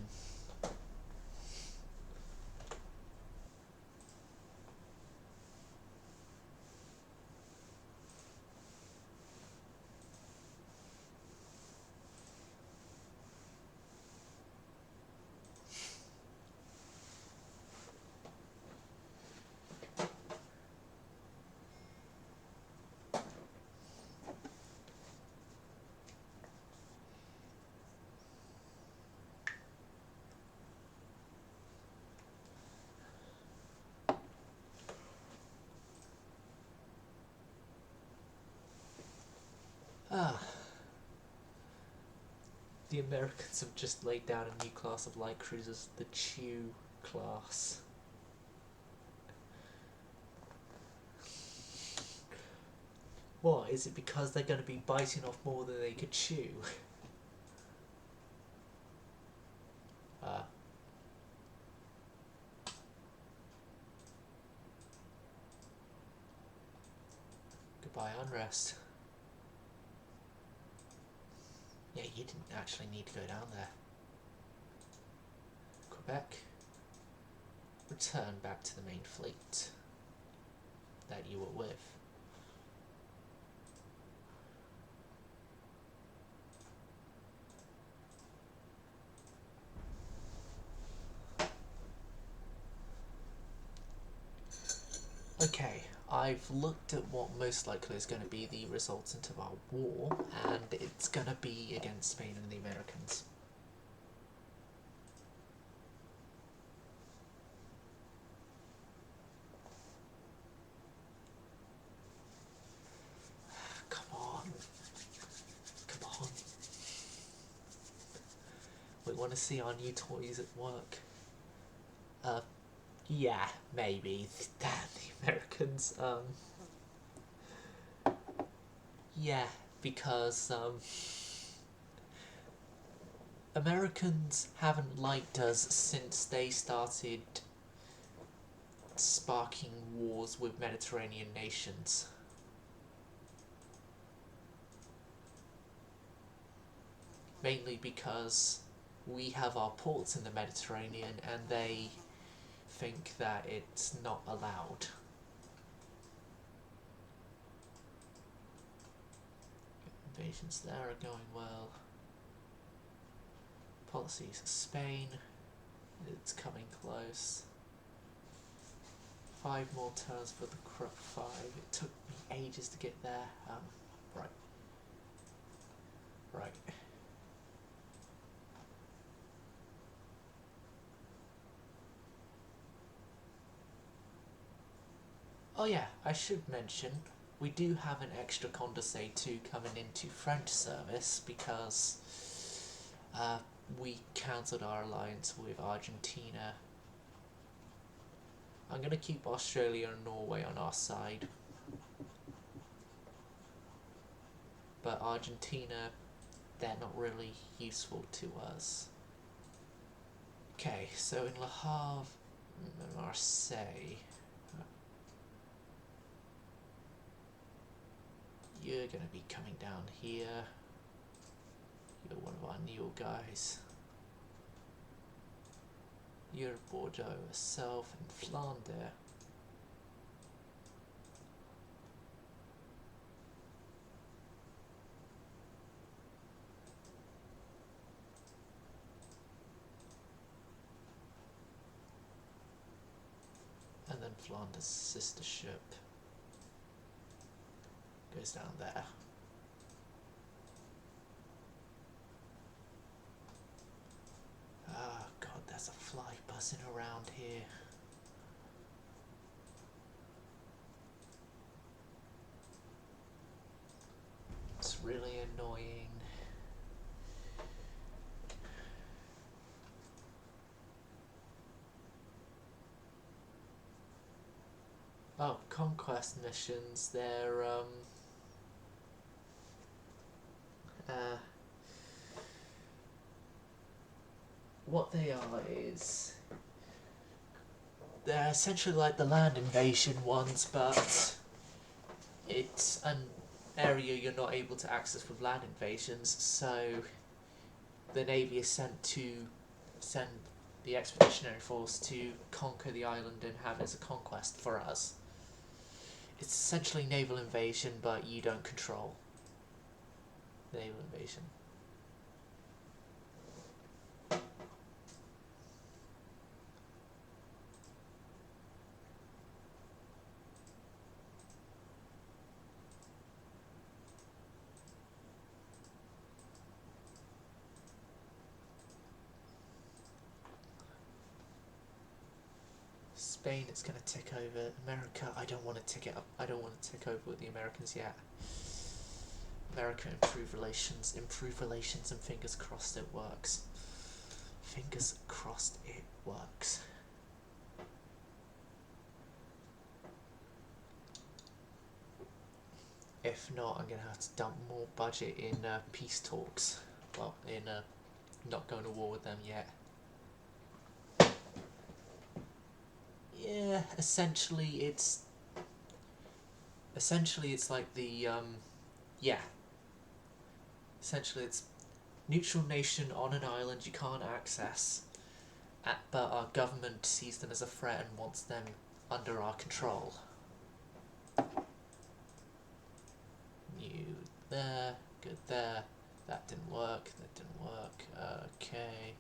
The Americans have just laid down a new class of light cruisers, the Chew class. What, is it because they're going to be biting off more than they could chew? Goodbye unrest. Yeah, you didn't actually need to go down there. Quebec, return back to the main fleet that you were with. Okay, I've looked at what most likely is going to be the resultant of our war, and it's going to be against Spain and the Americans. Come on. Come on. want to see our new toys at work? Yeah, maybe. Damn the Americans. Yeah, because Americans haven't liked us since they started sparking wars with Mediterranean nations. Mainly because we have our ports in the Mediterranean and they think that it's not allowed. Invasions there are going well. Policies of Spain, it's coming close. 5 more turns for the Krupp 5. It took me ages to get there. Right. Right. Oh yeah, I should mention, we do have an extra Condorcet 2 coming into French service because we cancelled our alliance with Argentina. I'm going to keep Australia and Norway on our side. But Argentina, they're not really useful to us. Okay, so in Le Havre, Marseille, you're going to be coming down here. You're one of our new guys. You're Bordeaux yourself and Flanders. And then Flanders' sister ship goes down there. Ah, God, there's a fly buzzing around here. It's really annoying. Oh, conquest missions, they're, what they are is, they're essentially like the land invasion ones, but it's an area you're not able to access with land invasions, so the Navy is send the expeditionary force to conquer the island and have it as a conquest for us. It's essentially naval invasion, but you don't control the naval invasion. Spain, it's going to tick over. America, I don't want to tick it up. I don't want to tick over with the Americans yet. America, improve relations, and fingers crossed it works. Fingers crossed it works. If not, I'm going to have to dump more budget in peace talks. Well, in not going to war with them yet. Yeah, essentially it's like the yeah. Essentially it's neutral nation on an island you can't access, but our government sees them as a threat and wants them under our control. New there, good there. That didn't work. That didn't work. Okay.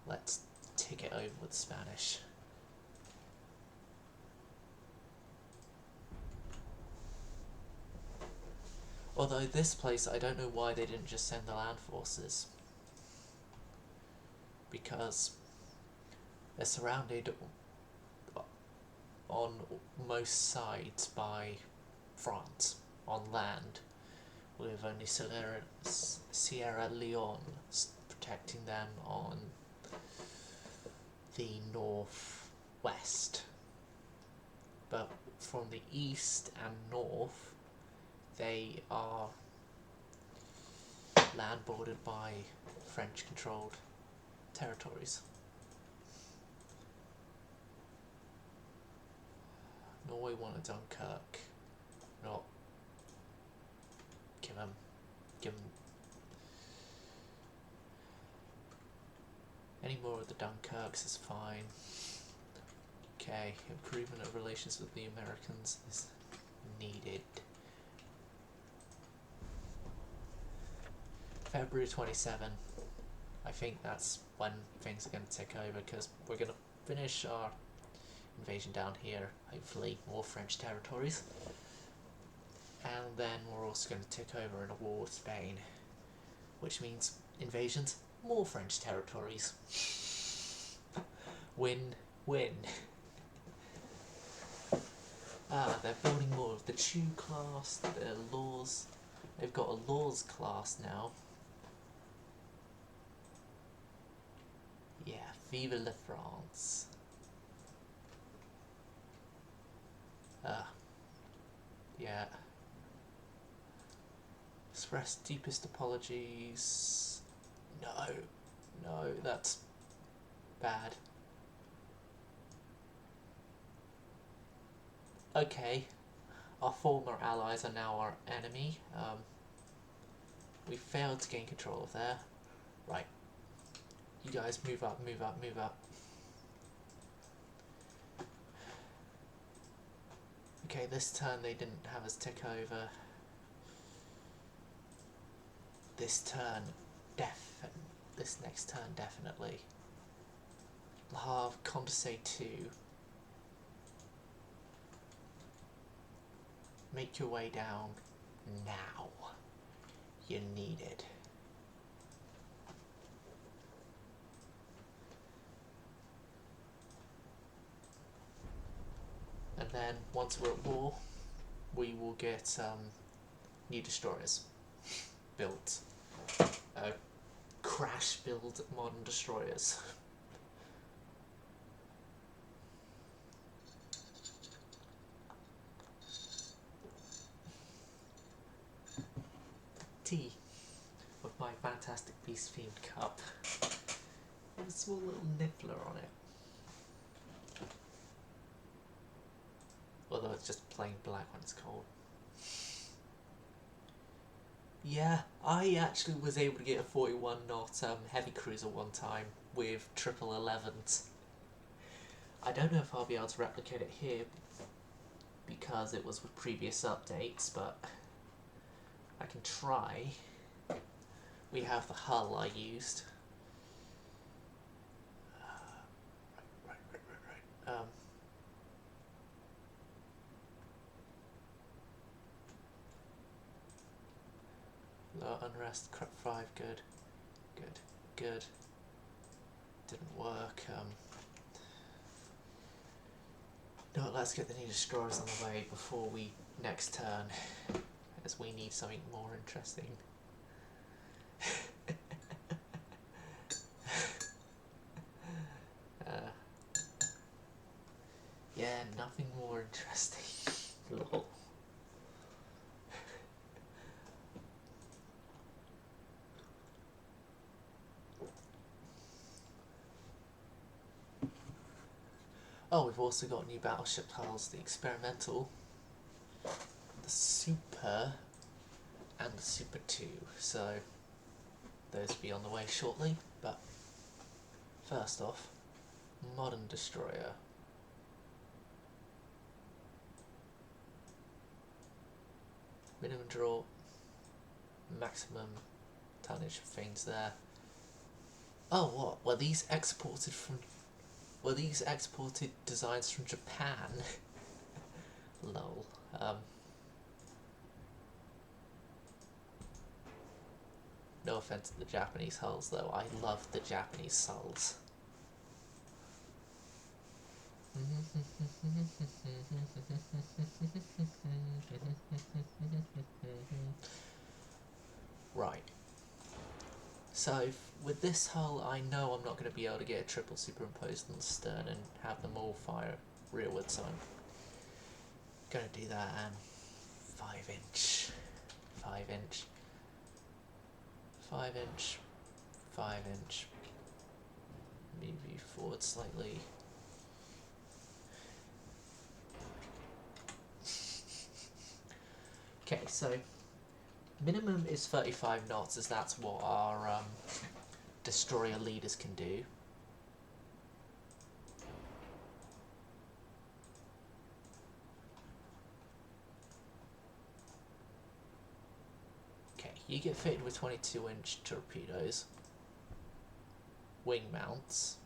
Let's take it over with Spanish. Although this place, I don't know why they didn't just send the land forces. Because they're surrounded on most sides by France on land, with only Sierra Leone protecting them on the northwest. But from the east and north, they are land bordered by French-controlled territories. Norway wanted Dunkirk. Not give them any more of the Dunkirks is fine. Okay, improvement of relations with the Americans is needed. February 27. I think that's when things are going to take over, because we're going to finish our invasion down here, hopefully more French territories, and then we're also going to take over in a war with Spain, which means invasions, more French territories. Win-win. They're building more of the Chew class, their laws. They've got a laws class now. Yeah, vive la France. Yeah. Express deepest apologies. No, that's bad. Okay, our former allies are now our enemy. We failed to gain control of there. Right. You guys move up. Okay, this turn they didn't have us take over. This next turn definitely. Le Havre, Condorcet 2. Make your way down now. You're needed. And then once we're at war, we will get new destroyers built. Crash build modern destroyers. Tea with my fantastic beast themed cup. With a small little niffler on it. Although it's just plain black when it's cold. Yeah, I actually was able to get a 41 knot heavy cruiser one time with 1111s. I don't know if I'll be able to replicate it here because it was with previous updates, but I can try. We have the hull I used. Right. Low unrest, crap 5, good. Didn't work. No, let's get the new destroyers on the way before we next turn, as we need something more interesting. Yeah, nothing more interesting. Lol. Oh, we've also got new battleship hulls, the experimental, the Super, and the Super 2, so those will be on the way shortly, but first off, modern destroyer. Minimum draw, maximum tonnage things there. Oh, what? Were these exported designs from Japan? Lol. No offense to the Japanese hulls, though. I love the Japanese hulls. So with this hull, I know I'm not going to be able to get a triple superimposed on the stern and have them all fire rearward, so I'm going to do that and 5 inch, 5 inch, 5 inch, 5 inch, move you forward slightly. Okay, so minimum is 35 knots, as that's what our destroyer leaders can do. Okay, you get fitted with 22-inch torpedoes, wing mounts.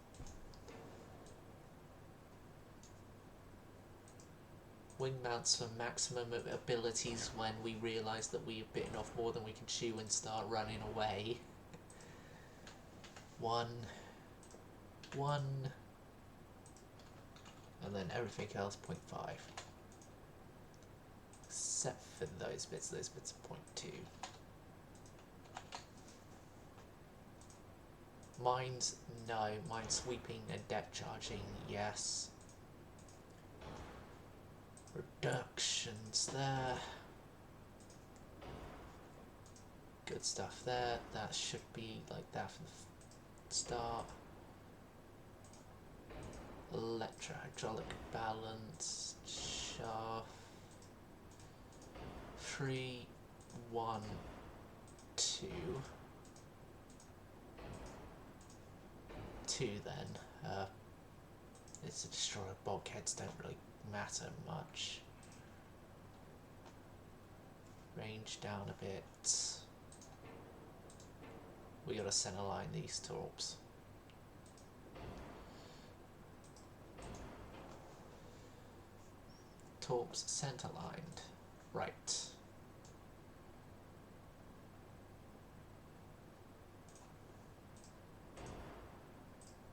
Wing mounts for maximum abilities when we realise that we've bitten off more than we can chew and start running away. 1, 1, and then everything else 0.5. Except for those bits are 0.2. Mines, no. Mine sweeping and depth charging, yes. Reductions there. Good stuff there. That should be like that from the start. Electro-hydraulic balance, shaft. 3, 1, 2. 2 then. It's a destroyer. Bulkheads don't really matter much. Range down a bit. We gotta center line these torps. Torps center lined. Right.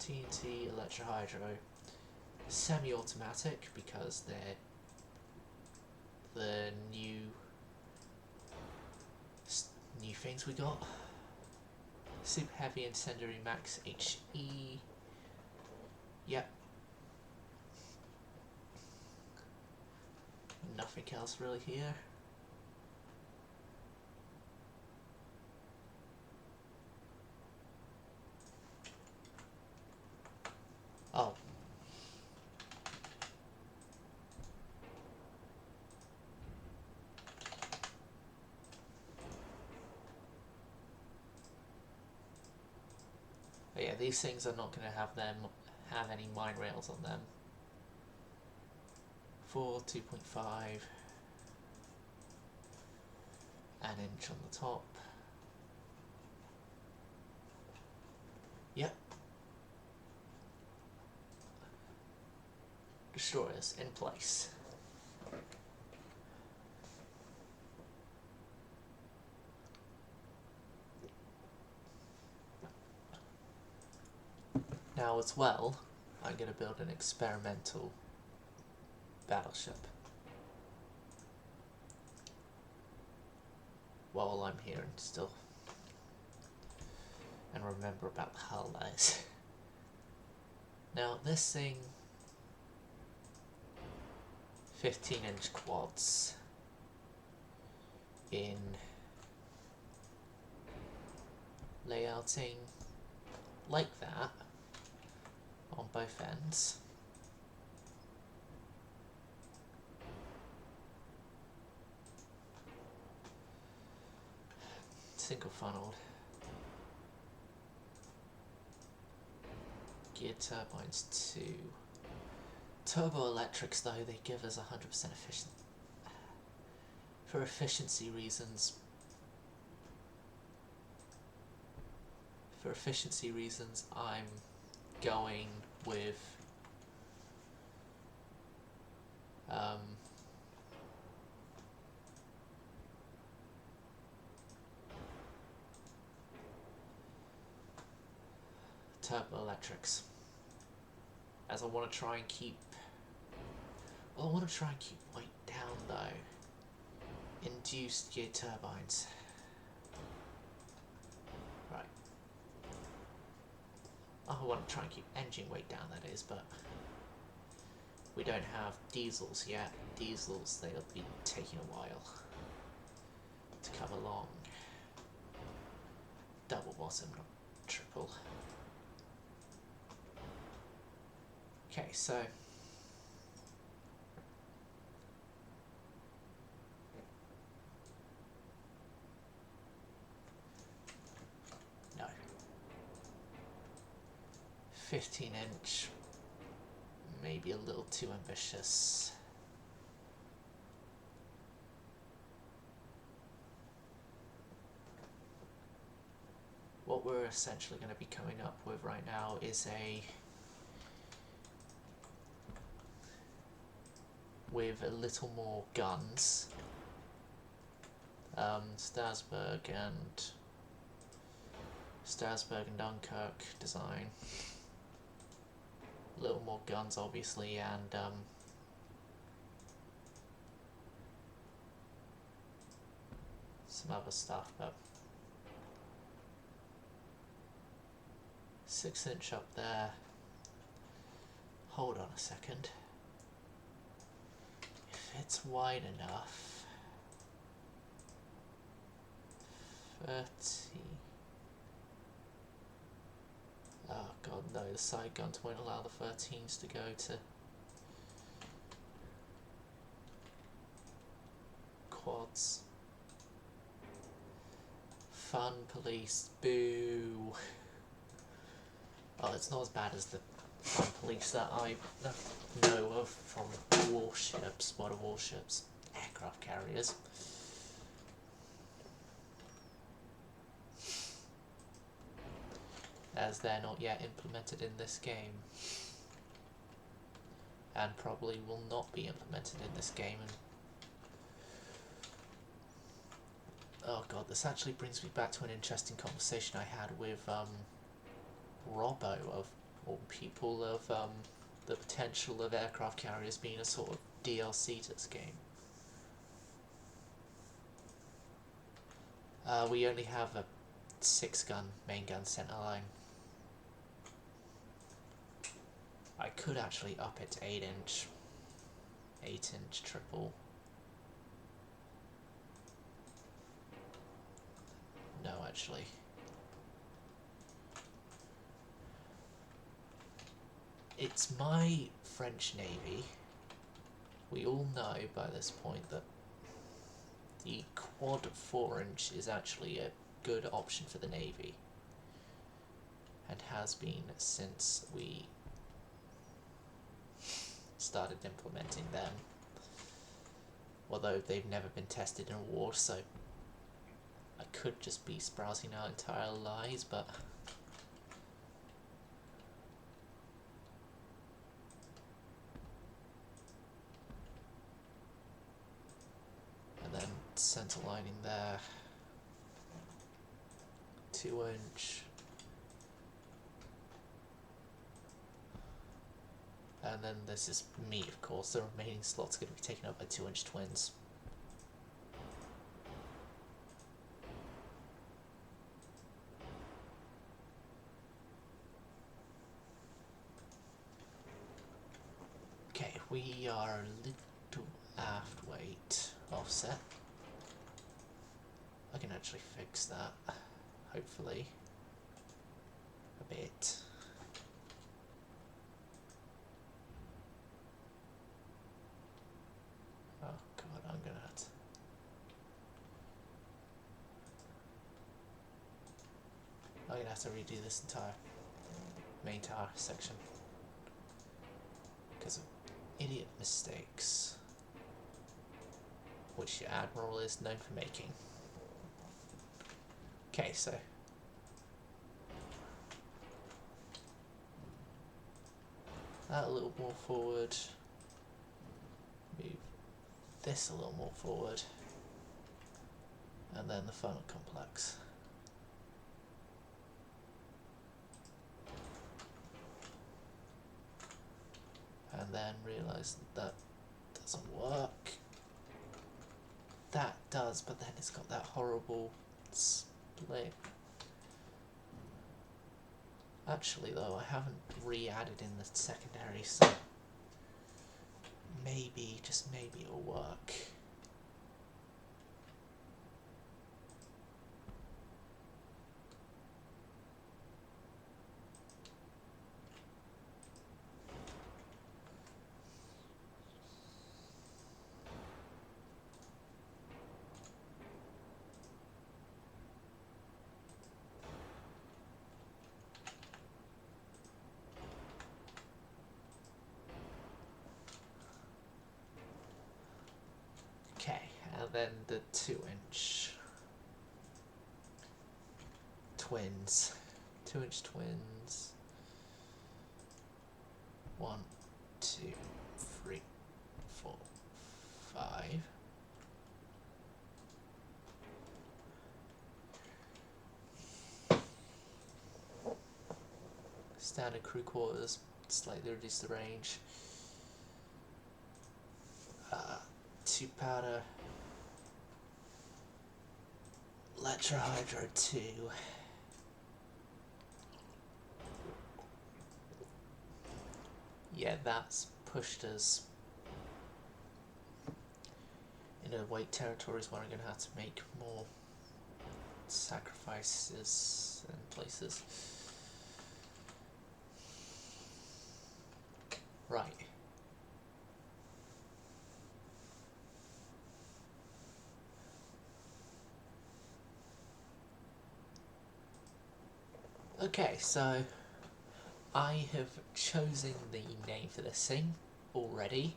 TNT, electrohydro, semi-automatic because they're the new things we got. Super heavy incendiary max HE. Yep. Nothing else really here. Oh. But yeah, these things are not going to have any mine rails on them. 4, 2.5, an inch on the top. Yep. Destroyers in place. Now as well, I'm going to build an experimental battleship. While I'm here and still and remember about the hull lies. Now this thing, 15-inch quads in layouting like that on both ends. Single funneled. Gear turbines too. Turbo electrics though, they give us 100% efficient. For efficiency reasons. I'm going with turbo electrics, as I want to try and keep weight down though. Induced gear turbines. Right. want to try and keep engine weight down, that is, but we don't have diesels yet. Diesels, they'll be taking a while to come along. Double bottom, not triple. Okay, so no. 15-inch, maybe a little too ambitious. What we're essentially going to be coming up with right now is with a little more guns. Strasbourg and Dunkirk design. A little more guns, obviously, and some other stuff, but 6-inch up there. Hold on a second. If it's wide enough, 30. Oh god, no, the side guns won't allow the 13s to go to quads. Fun police, boo. Oh, it's not as bad as the fun police that I know of from warships, modern warships, aircraft carriers. As they're not yet implemented in this game. And probably will not be implemented in this game. And oh god, this actually brings me back to an interesting conversation I had with Robbo, of all people, of the potential of aircraft carriers being a sort of DLC to this game. We only have a 6-gun main gun center line. I could actually up it to 8-inch. 8-inch triple. No, actually. It's my French Navy. We all know by this point that the quad 4-inch is actually a good option for the Navy. And has been since we started implementing them. Although they've never been tested in a war, so I could just be sprouting out entire lies, but and then centre lining there, 2-inch. And then this is me, of course. The remaining slot's going to be taken up by 2-inch twins. Okay, we are a little aft weight offset. I can actually fix that, hopefully, a bit. Oh god, I'm gonna have to. I'm gonna have to redo this entire main tower section because of idiot mistakes, which your admiral is known for making. Okay, so that a little more forward. Move this a little more forward, and then the funnel complex. And then realise that doesn't work. That does, but then it's got that horrible split. Actually, though, I haven't re-added in the secondary, so maybe, just maybe it'll work. Okay, and then the 2-inch twins. 2-inch twins. 1, 2, 3, 4, 5. Standard crew quarters, slightly reduce the range. 2 powder. Electrohydro 2. Yeah, that's pushed us into weight territories where I'm going to have to make more sacrifices and places. Right. Okay, so I have chosen the name for this thing already.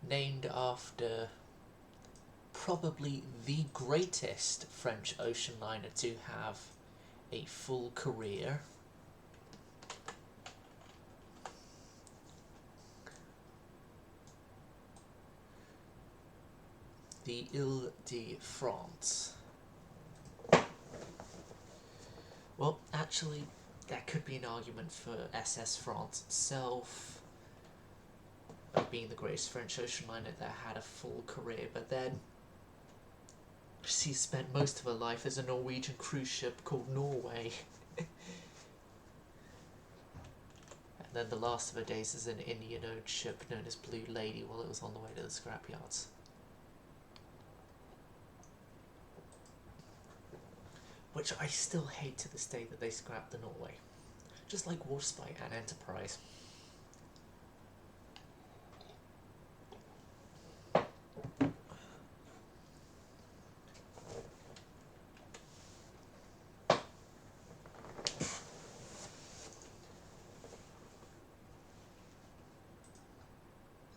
Named after probably the greatest French ocean liner to have a full career. The Ile-de-France. Well, actually, there could be an argument for SS France itself being the greatest French ocean liner that had a full career, but then she spent most of her life as a Norwegian cruise ship called Norway. And then the last of her days as an Indian-owned ship known as Blue Lady while it was on the way to the scrapyards. Which I still hate to this day that they scrapped the Norway. Just like Warspite and Enterprise.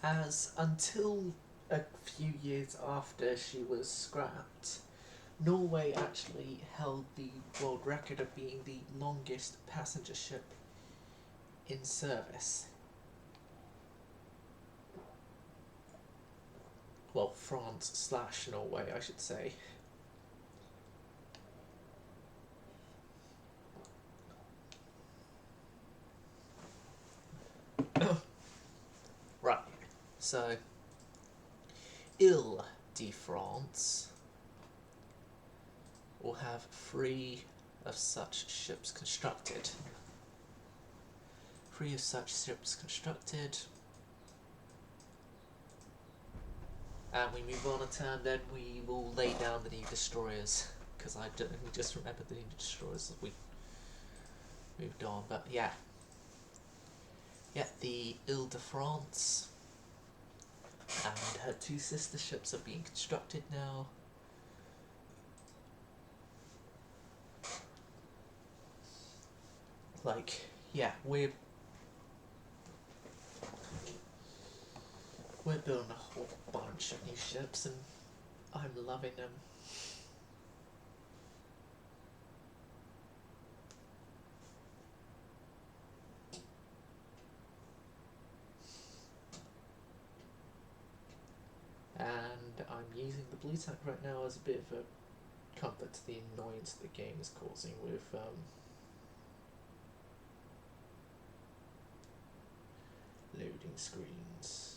As until a few years after she was scrapped, Norway actually held the world record of being the longest passenger ship in service. Well, France/Norway, I should say. Right, so Ile-de-France will have 3 of such ships constructed. 3 of such ships constructed. And we move on a turn, then we will lay down the new destroyers. Because I don't just remember the new destroyers as we moved on. But yeah. Yeah, the Ile-de-France and her 2 sister ships are being constructed now. Like, yeah, we're building a whole bunch of new ships and I'm loving them. And I'm using the blue tank right now as a bit of a comfort to the annoyance the game is causing with loading screens.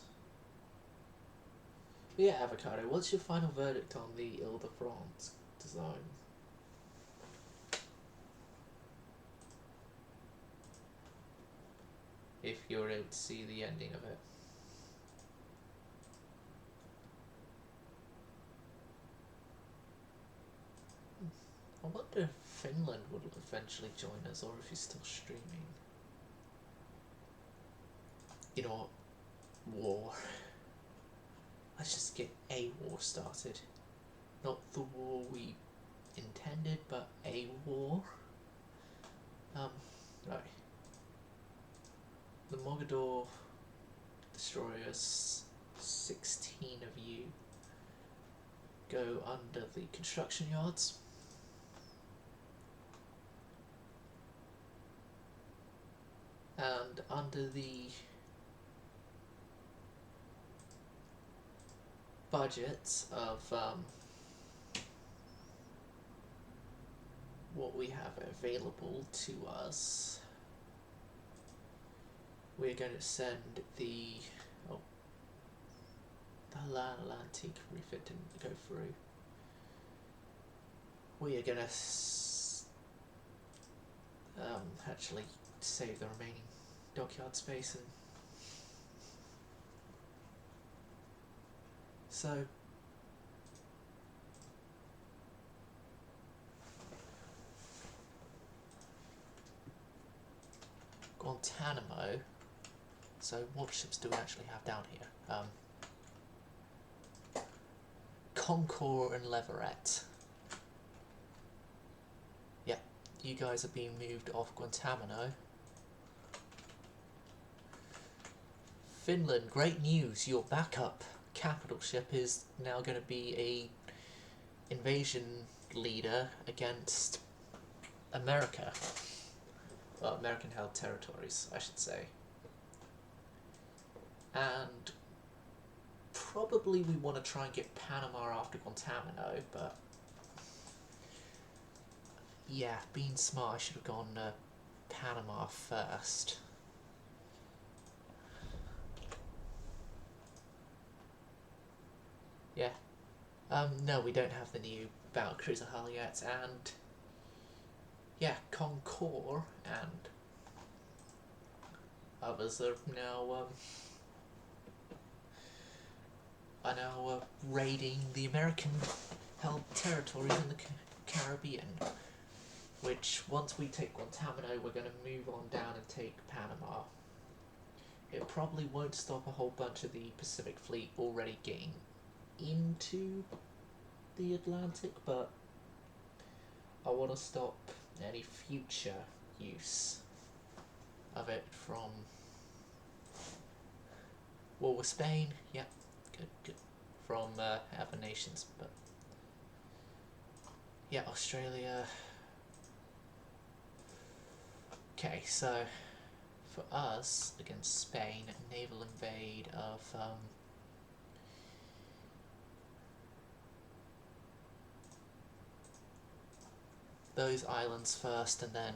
But yeah, Avocado, what's your final verdict on the Ile-de-France design? if you're able to see the ending of it. I wonder if Finland would eventually join us, or if he's still streaming. You know what? War. Let's just get a war started. Not the war we intended, but a war. Right. The Mogador destroyers, 16 of you, go under the construction yards. And under the budget of what we have available to us, we're going to send the Atlantic refit didn't go through. We are going to actually save the remaining dockyard space, and so Guantanamo. So what ships do we actually have down here? Concord and Leverett. Yeah, you guys are being moved off Guantanamo. Finland, great news, your backup capital ship is now going to be a invasion leader against America. Well, American-held territories, I should say. And probably we want to try and get Panama after Guantanamo, but yeah, being smart, I should have gone Panama first. Yeah. No, we don't have the new battlecruiser hull yet, and yeah, Concord and others are now raiding the American-held territories in the Caribbean. Which, once we take Guantanamo, we're going to move on down and take Panama. It probably won't stop a whole bunch of the Pacific Fleet already getting into the Atlantic, but I want to stop any future use of it from war with Spain. Yeah, good. From other nations, but yeah, Australia. Okay, so for us against Spain, naval invade of those islands first, and then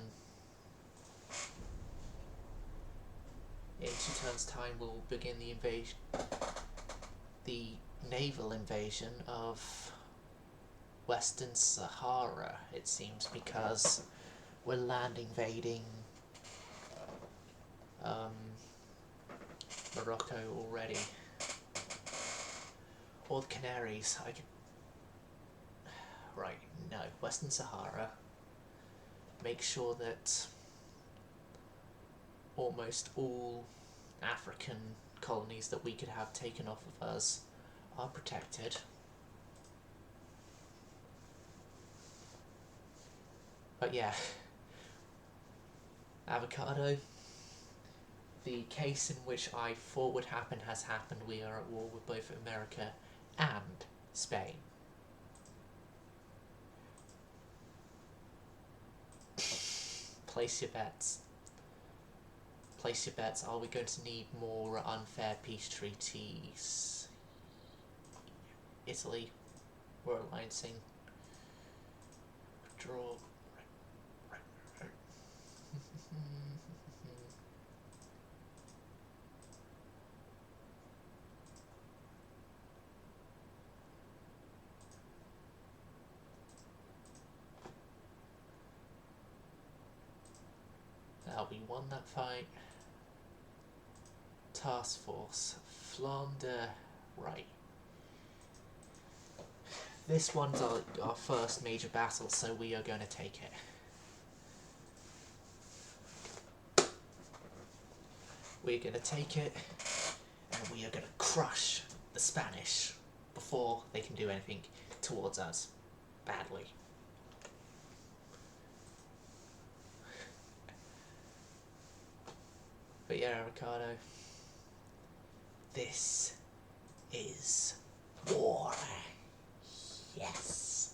in 2 turns' time we'll begin the naval invasion of Western Sahara, it seems, because we're land invading Morocco already. Or the Canaries. Right, no, Western Sahara. Make sure that almost all African colonies that we could have taken off of us are protected. But yeah, avocado. The case in which I thought would happen has happened. We are at war with both America and Spain. Place your bets. Place your bets. Are we going to need more unfair peace treaties? Italy, we're alliancing. Draw. We won that fight. task force. Flanders, right. This one's our first major battle, so we are going to take it. We're going to take it, and we are going to crush the Spanish before they can do anything towards us badly. But yeah, Ricardo, this is war. Yes.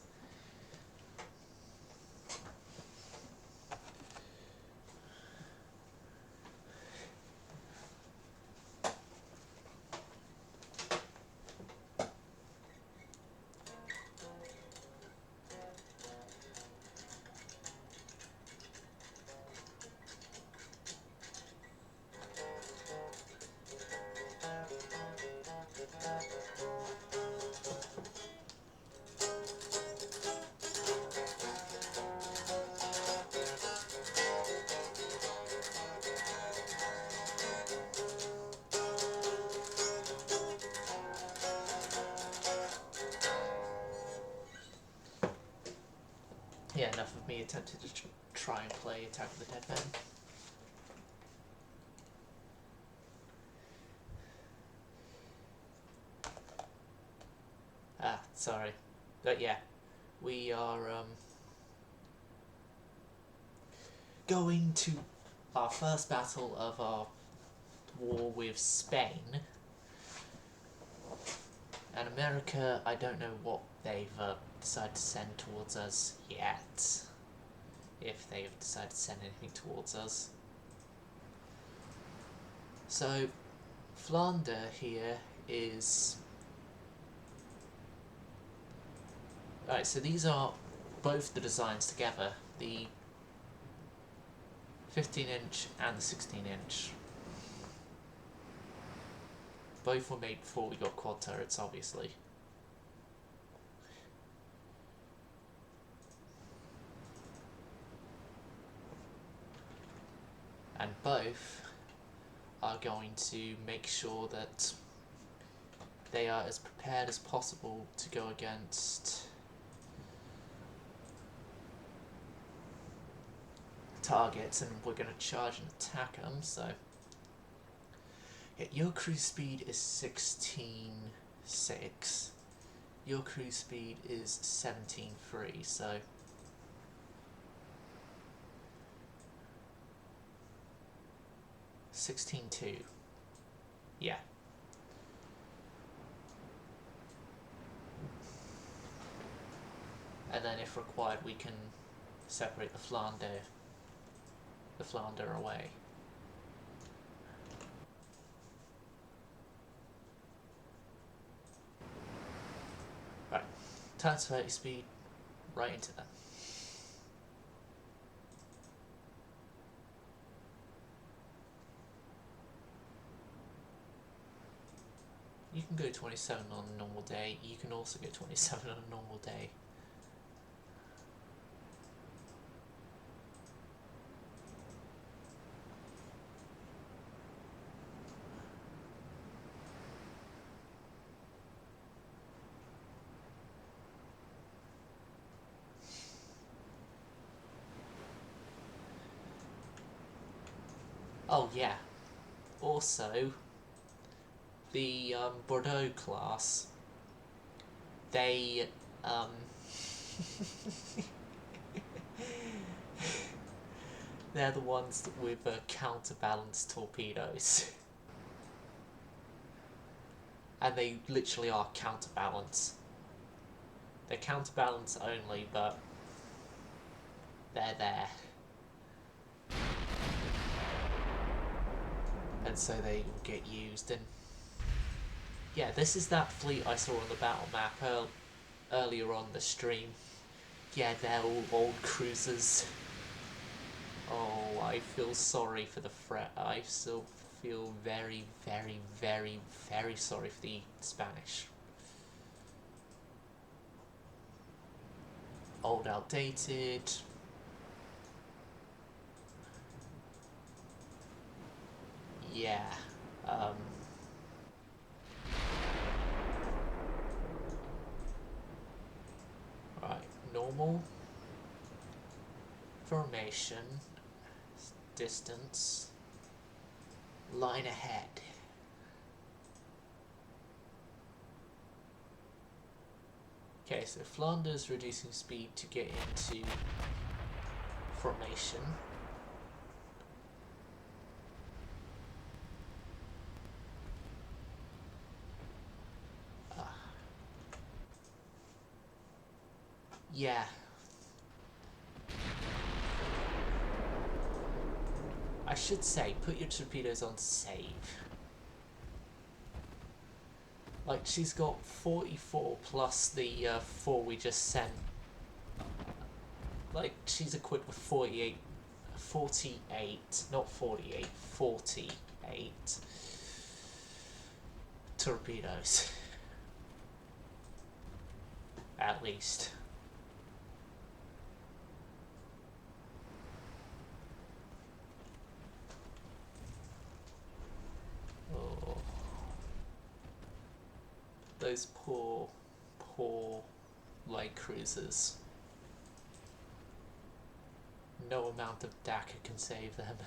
Yeah, enough of me attempting to try and play Attack of the Dead Men. Sorry. But yeah, we are going to our first battle of our war with Spain. And America, I don't know what they've decided to send towards us yet. If they've decided to send anything towards us. So, Flanders here is... Alright, so these are both the designs together. The 15-inch and the 16-inch. Both were made before we got quad turrets, obviously. And both are going to make sure that they are as prepared as possible to go against targets, and we're going to charge and attack them, so... Yeah, your cruise speed is 16.6. Your cruise speed is 17.3, so... $16.2. Yeah. And then if required we can separate the Flanders away. Right. Turns 30 speed right into them. You can go 27 on a normal day, you can also go 27 on a normal day. Oh yeah, also, the Bordeaux class, they they're the ones with counterbalance torpedoes. And they literally are counterbalance. They're counterbalance only, but they're there. And so they will get used. And yeah, this is that fleet I saw on the battle map earlier on the stream. Yeah, they're all old cruisers. Oh, I feel sorry for the threat. I still feel very, very, very, very sorry for the Spanish. Old, outdated. Yeah. normal. Formation. Distance. Line ahead. Okay, so Flanders reducing speed to get into formation. Yeah. I should say, put your torpedoes on save. Like, she's got 44 plus the 4 we just sent. Like, she's equipped with 48, not 48, 48 torpedoes. At least. Oh. Those poor light cruisers. No amount of DACA can save them.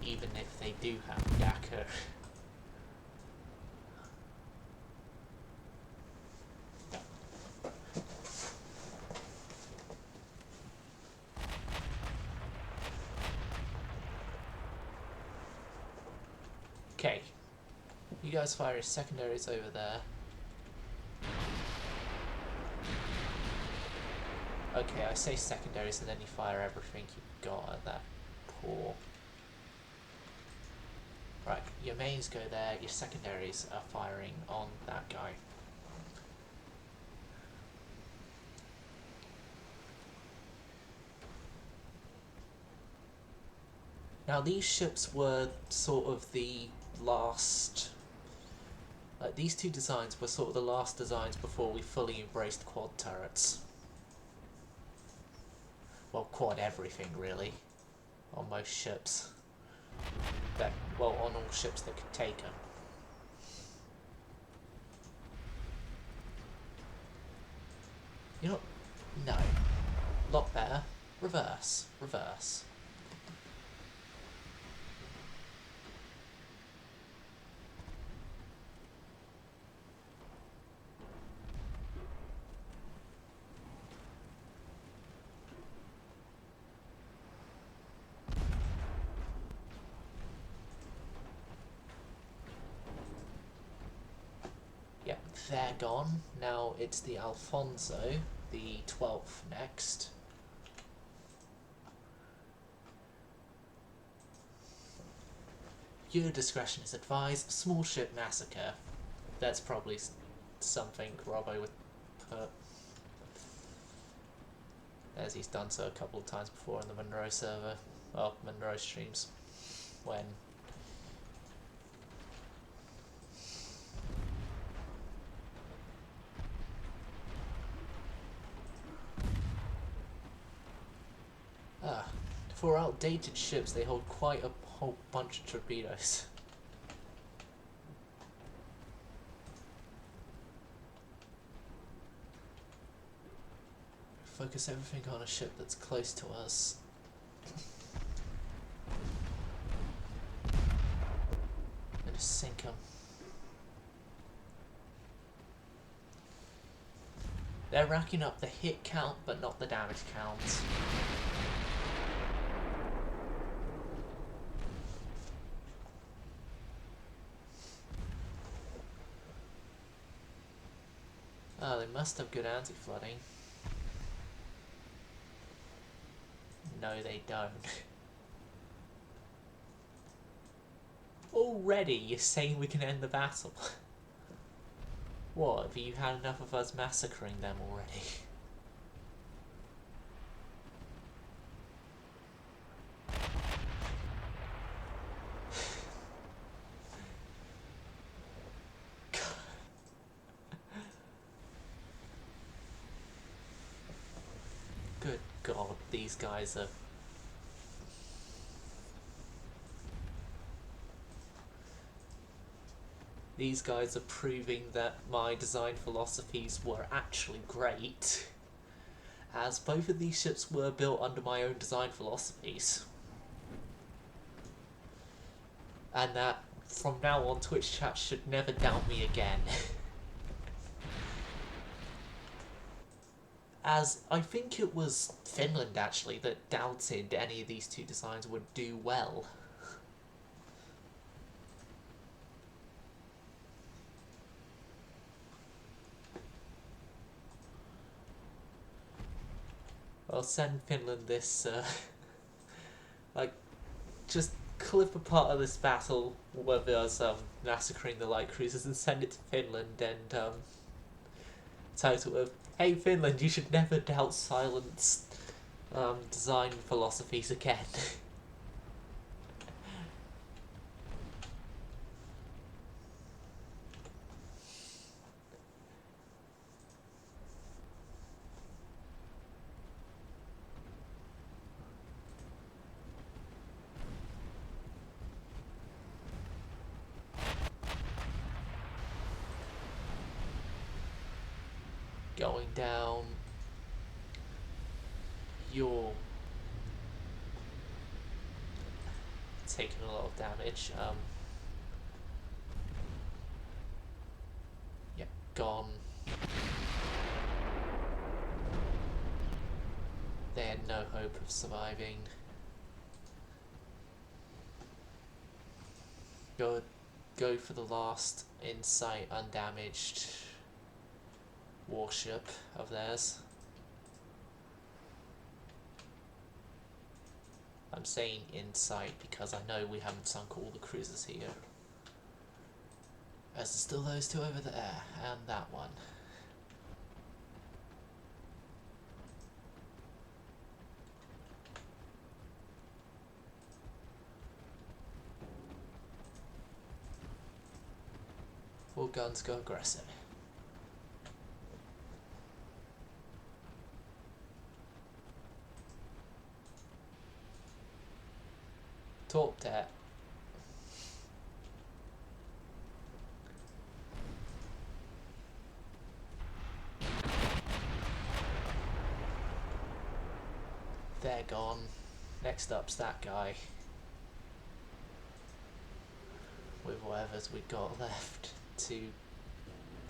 Even if they do have DACA. Okay. You guys fire your secondaries over there. Okay, I say secondaries and then you fire everything you've got at that core. Right, your mains go there, your secondaries are firing on that guy. Now these ships were sort of the last... Like, these two designs were sort of the last designs before we fully embraced quad turrets. Well, quad everything really, on most ships. Well, on all ships that could take them. You know, no. Lot better. Reverse. Reverse. Yep, they're gone. Now it's the Alfonso, the 12th next. Your discretion is advised. Small ship massacre. That's probably something Robbo would put. As he's done so a couple of times before in the Monroe server. Well, Monroe streams. When... For outdated ships, they hold quite a whole bunch of torpedoes. Focus everything on a ship that's close to us. And just sink them. They're racking up the hit count, but not the damage count. Oh, they must have good anti-flooding. No, they don't. Already, you're saying we can end the battle? What, have you had enough of us massacring them already? Good God, these guys are... These guys are proving that my design philosophies were actually great, as both of these ships were built under my own design philosophies. And that from now on, Twitch chat should never doubt me again. As I think it was Finland actually that doubted any of these two designs would do well. I'll send Finland this, like, just clip a part of this battle where there's massacring the light cruisers and send it to Finland and title of, "Hey Finland, you should never doubt Silent's design philosophies again." Going down. You're taking a lot of damage. Yep, gone. They had no hope of surviving. Go for the last in sight undamaged warship of theirs. I'm saying in sight because I know we haven't sunk all the cruisers here. As there's still those two over there, and that one. All guns go aggressive. Top deck. They're gone. Next up's that guy. With whatever's we got left to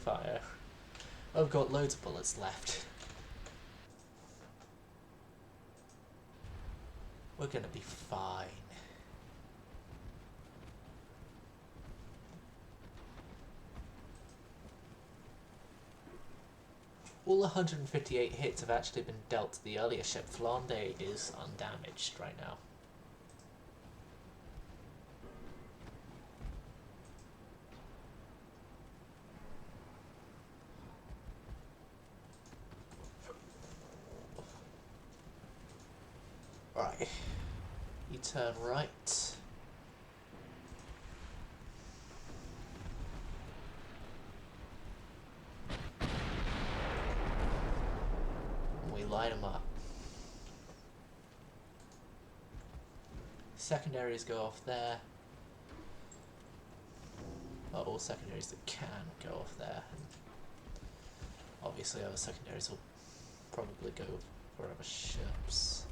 fire. I've got loads of bullets left. We're gonna be fine. All 158 hits have actually been dealt to the earlier ship. Flandre is undamaged right now. Right. You turn right. We light them up. Secondaries go off there. Well, all secondaries that can go off there. And obviously other secondaries will probably go for other ships.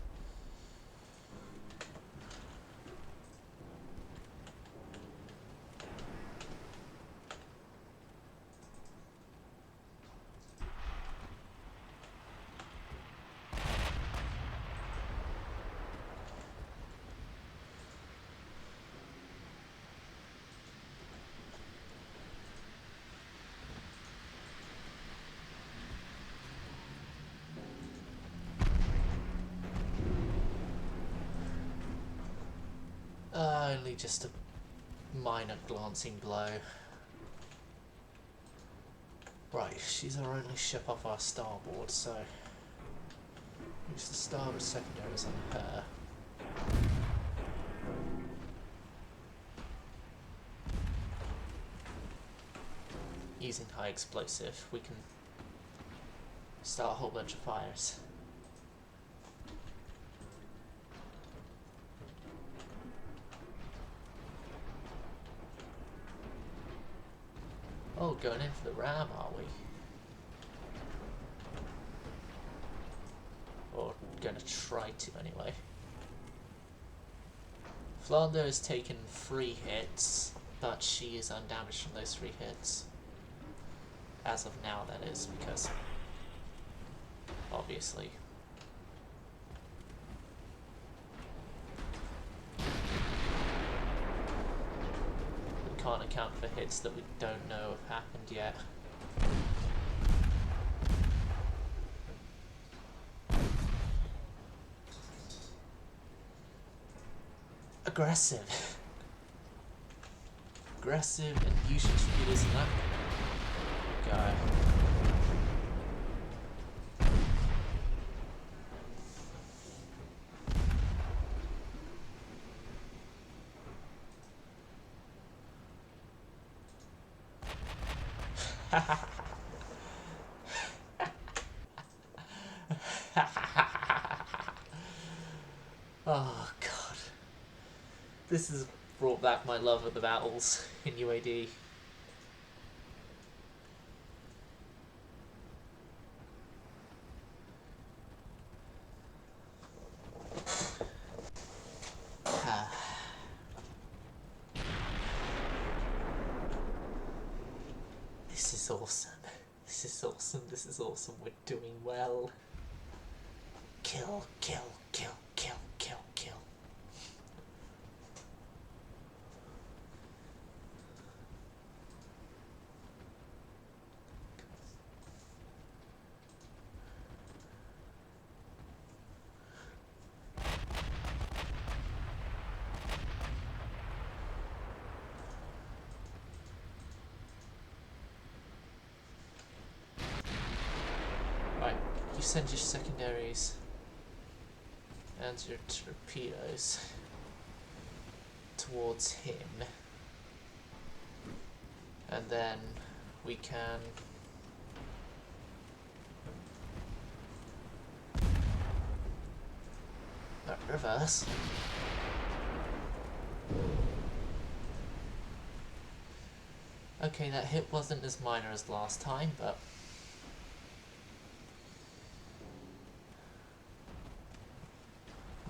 Only just a minor glancing blow. Right, she's our only ship off our starboard, so use the starboard secondaries on her. Using high explosive, we can start a whole bunch of fires. Oh, going in for the ram, are we? Or gonna try to anyway. Flounder has taken 3 hits, but she is undamaged from those 3 hits. As of now, that is, because obviously. We can't account for hits that we don't know have happened yet. Aggressive. Aggressive and use your computers in that guy. Oh god. This has brought back my love of the battles in UAD. This is awesome. This is awesome. This is awesome. We're doing well. Kill, kill, kill, kill, kill, kill. Right, you send your secondaries and your torpedoes towards him, and then we can reverse. Okay, that hit wasn't as minor as last time, but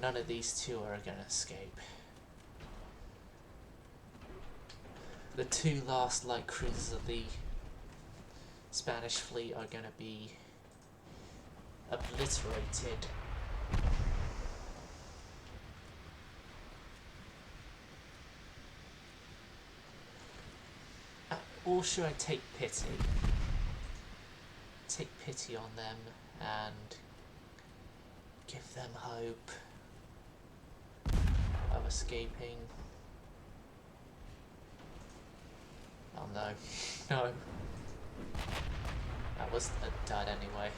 none of these two are gonna escape. The 2 last light cruisers of the Spanish fleet are gonna be obliterated. Or should I take pity? Take pity on them and give them hope of escaping. Oh no, no. That was a dud anyway.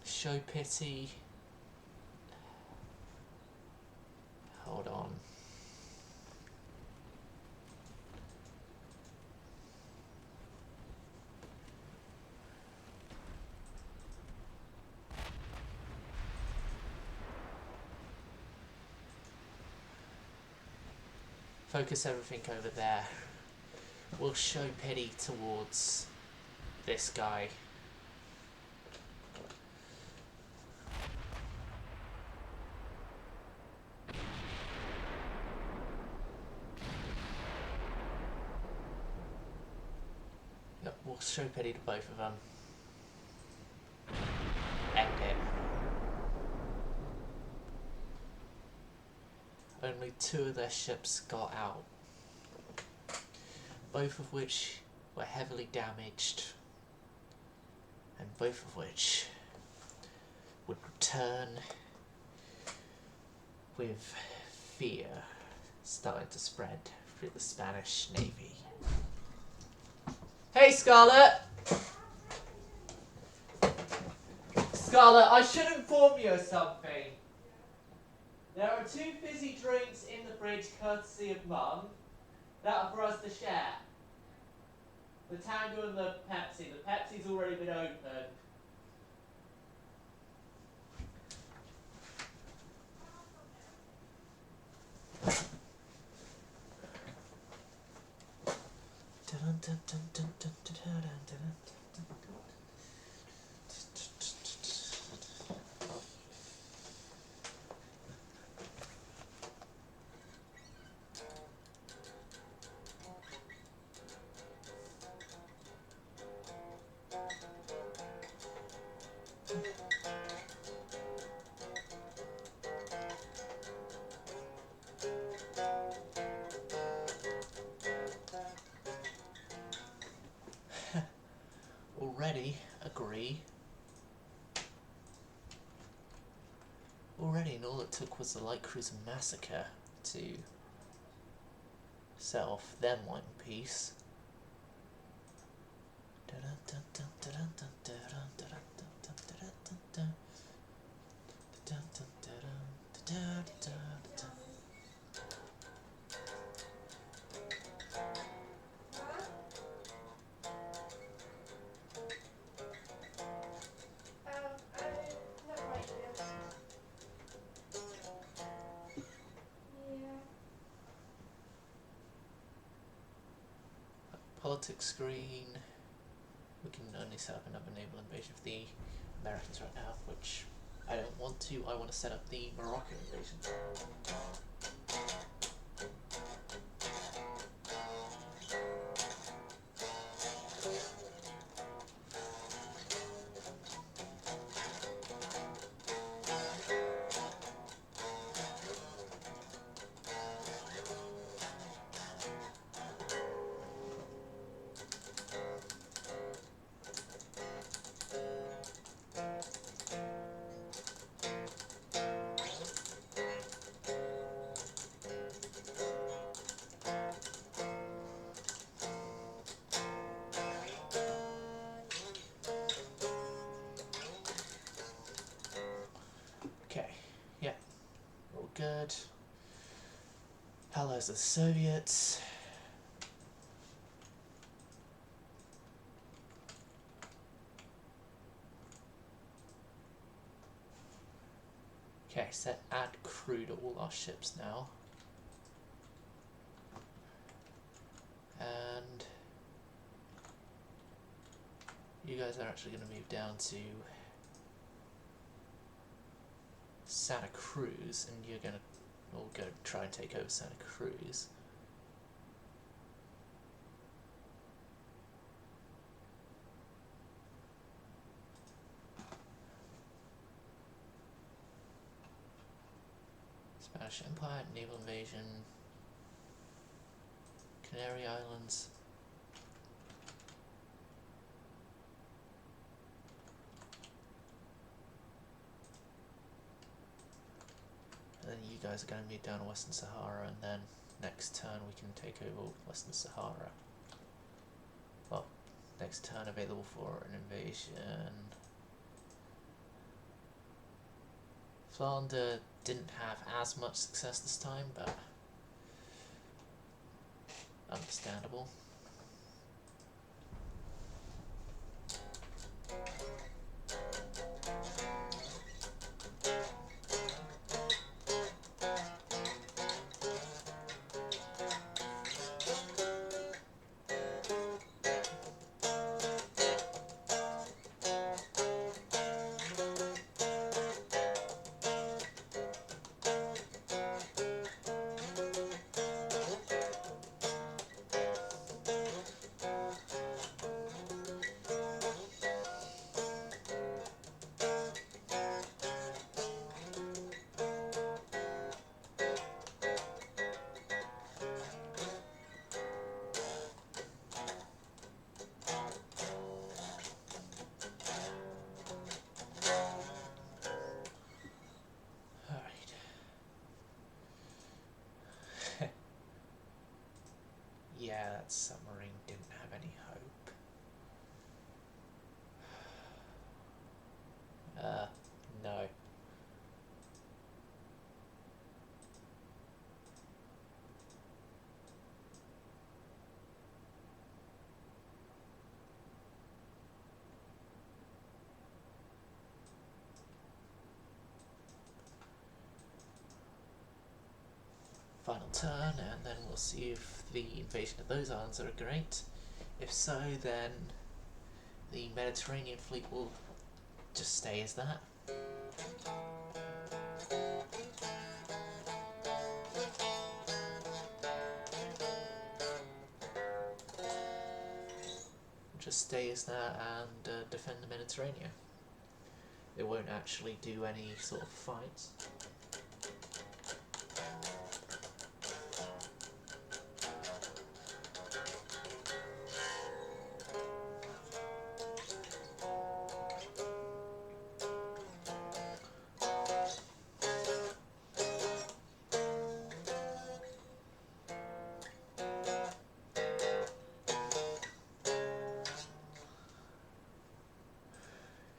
Show pity. Hold on. Focus everything over there. We'll show pity towards this guy. Yep, we'll show pity to both of them. End it. Only 2 of their ships got out, both of which were heavily damaged, and both of which would return with fear starting to spread through the Spanish Navy. Hey, Scarlet! Scarlet! Charlotte, I should inform you of something. There are 2 fizzy drinks in the fridge, courtesy of Mum, that are for us to share. The Tango and the Pepsi. The Pepsi's already been opened. Already agree. Already, and all it took was the light cruiser massacre to set off them one piece. Politics screen. We can only set up another naval invasion of the Americans right now, which I don't want to. I want to set up the Moroccan invasion. Okay, yeah, all good. Allies of the Soviets. Okay, set add crew to all our ships now. And you guys are actually going to move down to Santa Cruz, and you're going to all go try and take over Santa Cruz. Spanish Empire, naval invasion, Canary Islands. And then you guys are going to move down to Western Sahara, and then next turn we can take over Western Sahara. Well, next turn available for an invasion. Flanders didn't have as much success this time, but understandable. turn, and then we'll see if the invasion of those islands are great. If so, then the Mediterranean fleet will just stay as that. Just stay as that and defend the Mediterranean. They won't actually do any sort of fights.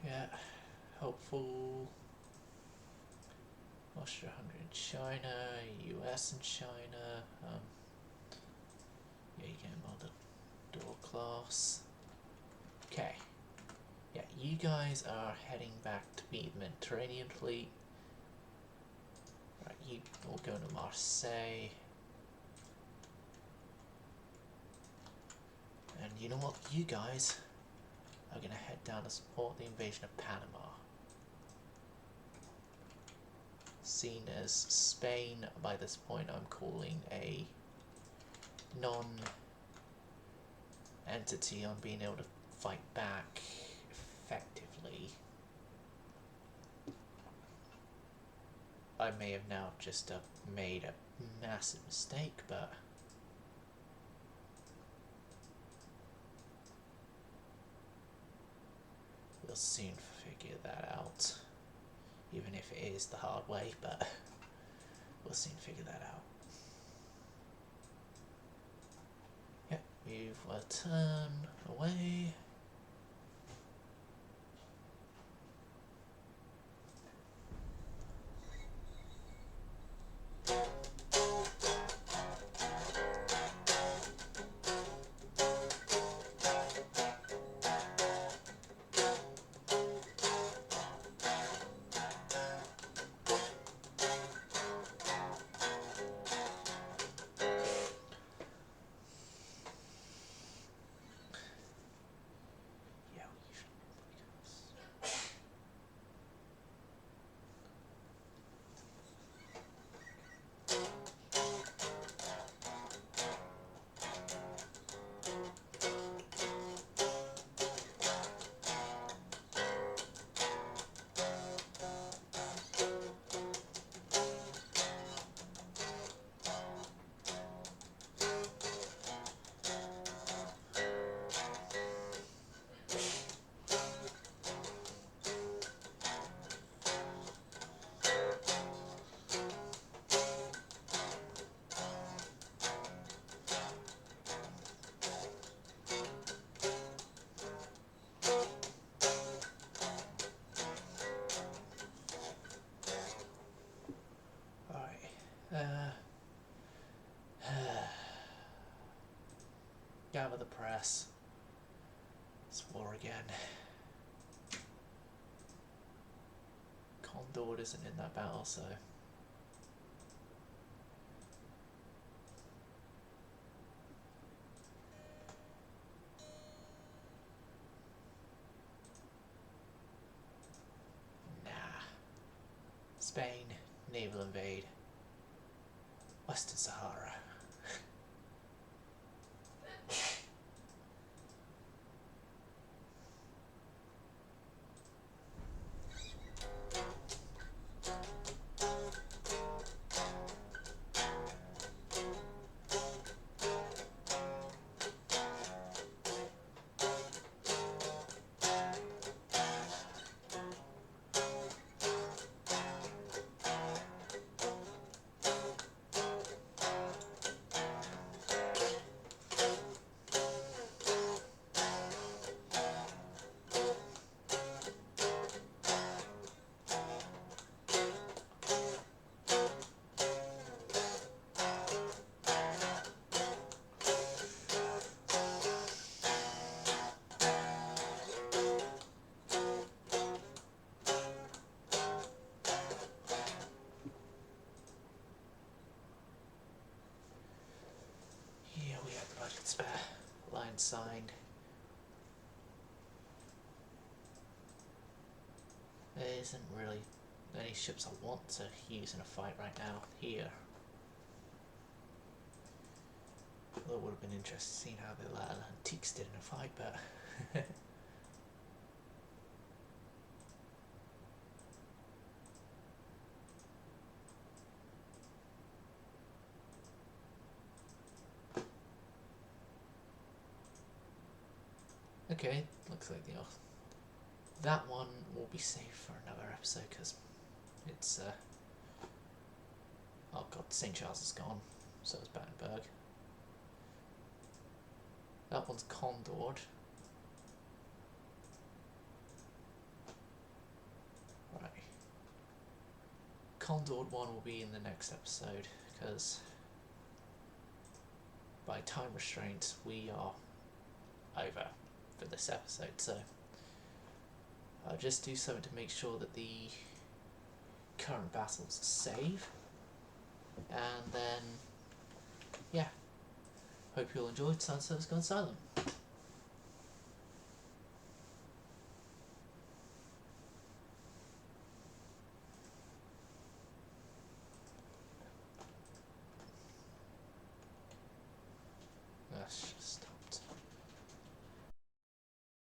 Yeah, hopeful. Austria, Hungary and China, US and China. Yeah, you get them on the door class. Okay. Yeah, you guys are heading back to beat the Mediterranean fleet. Right, you all go to Marseille. And you know what? You guys are going to head down to support the invasion of Panama. Seen as Spain, by this point I'm calling a non-entity on being able to fight back effectively. I may have now just made a massive mistake, but we'll soon figure that out. Even if it is the hard way, but we'll soon figure that out. Yep, move a turn away. Gather the press. It's war again. Condor isn't in that battle, so nah. Spain, naval invade. Western Sahara. isn't really any ships I want to use in a fight right now here. Although it would have been interesting seeing how the antiques did in a fight, but okay, looks like that one will be saved for another episode because it's oh god, St. Charles is gone, so is Battenberg. That one's Condored. Right. Condored one will be in the next episode because by time restraints we are over for this episode, so I'll just do something to make sure that the current battles save, and then yeah, hope you all enjoyed Sunset's Gone Silent.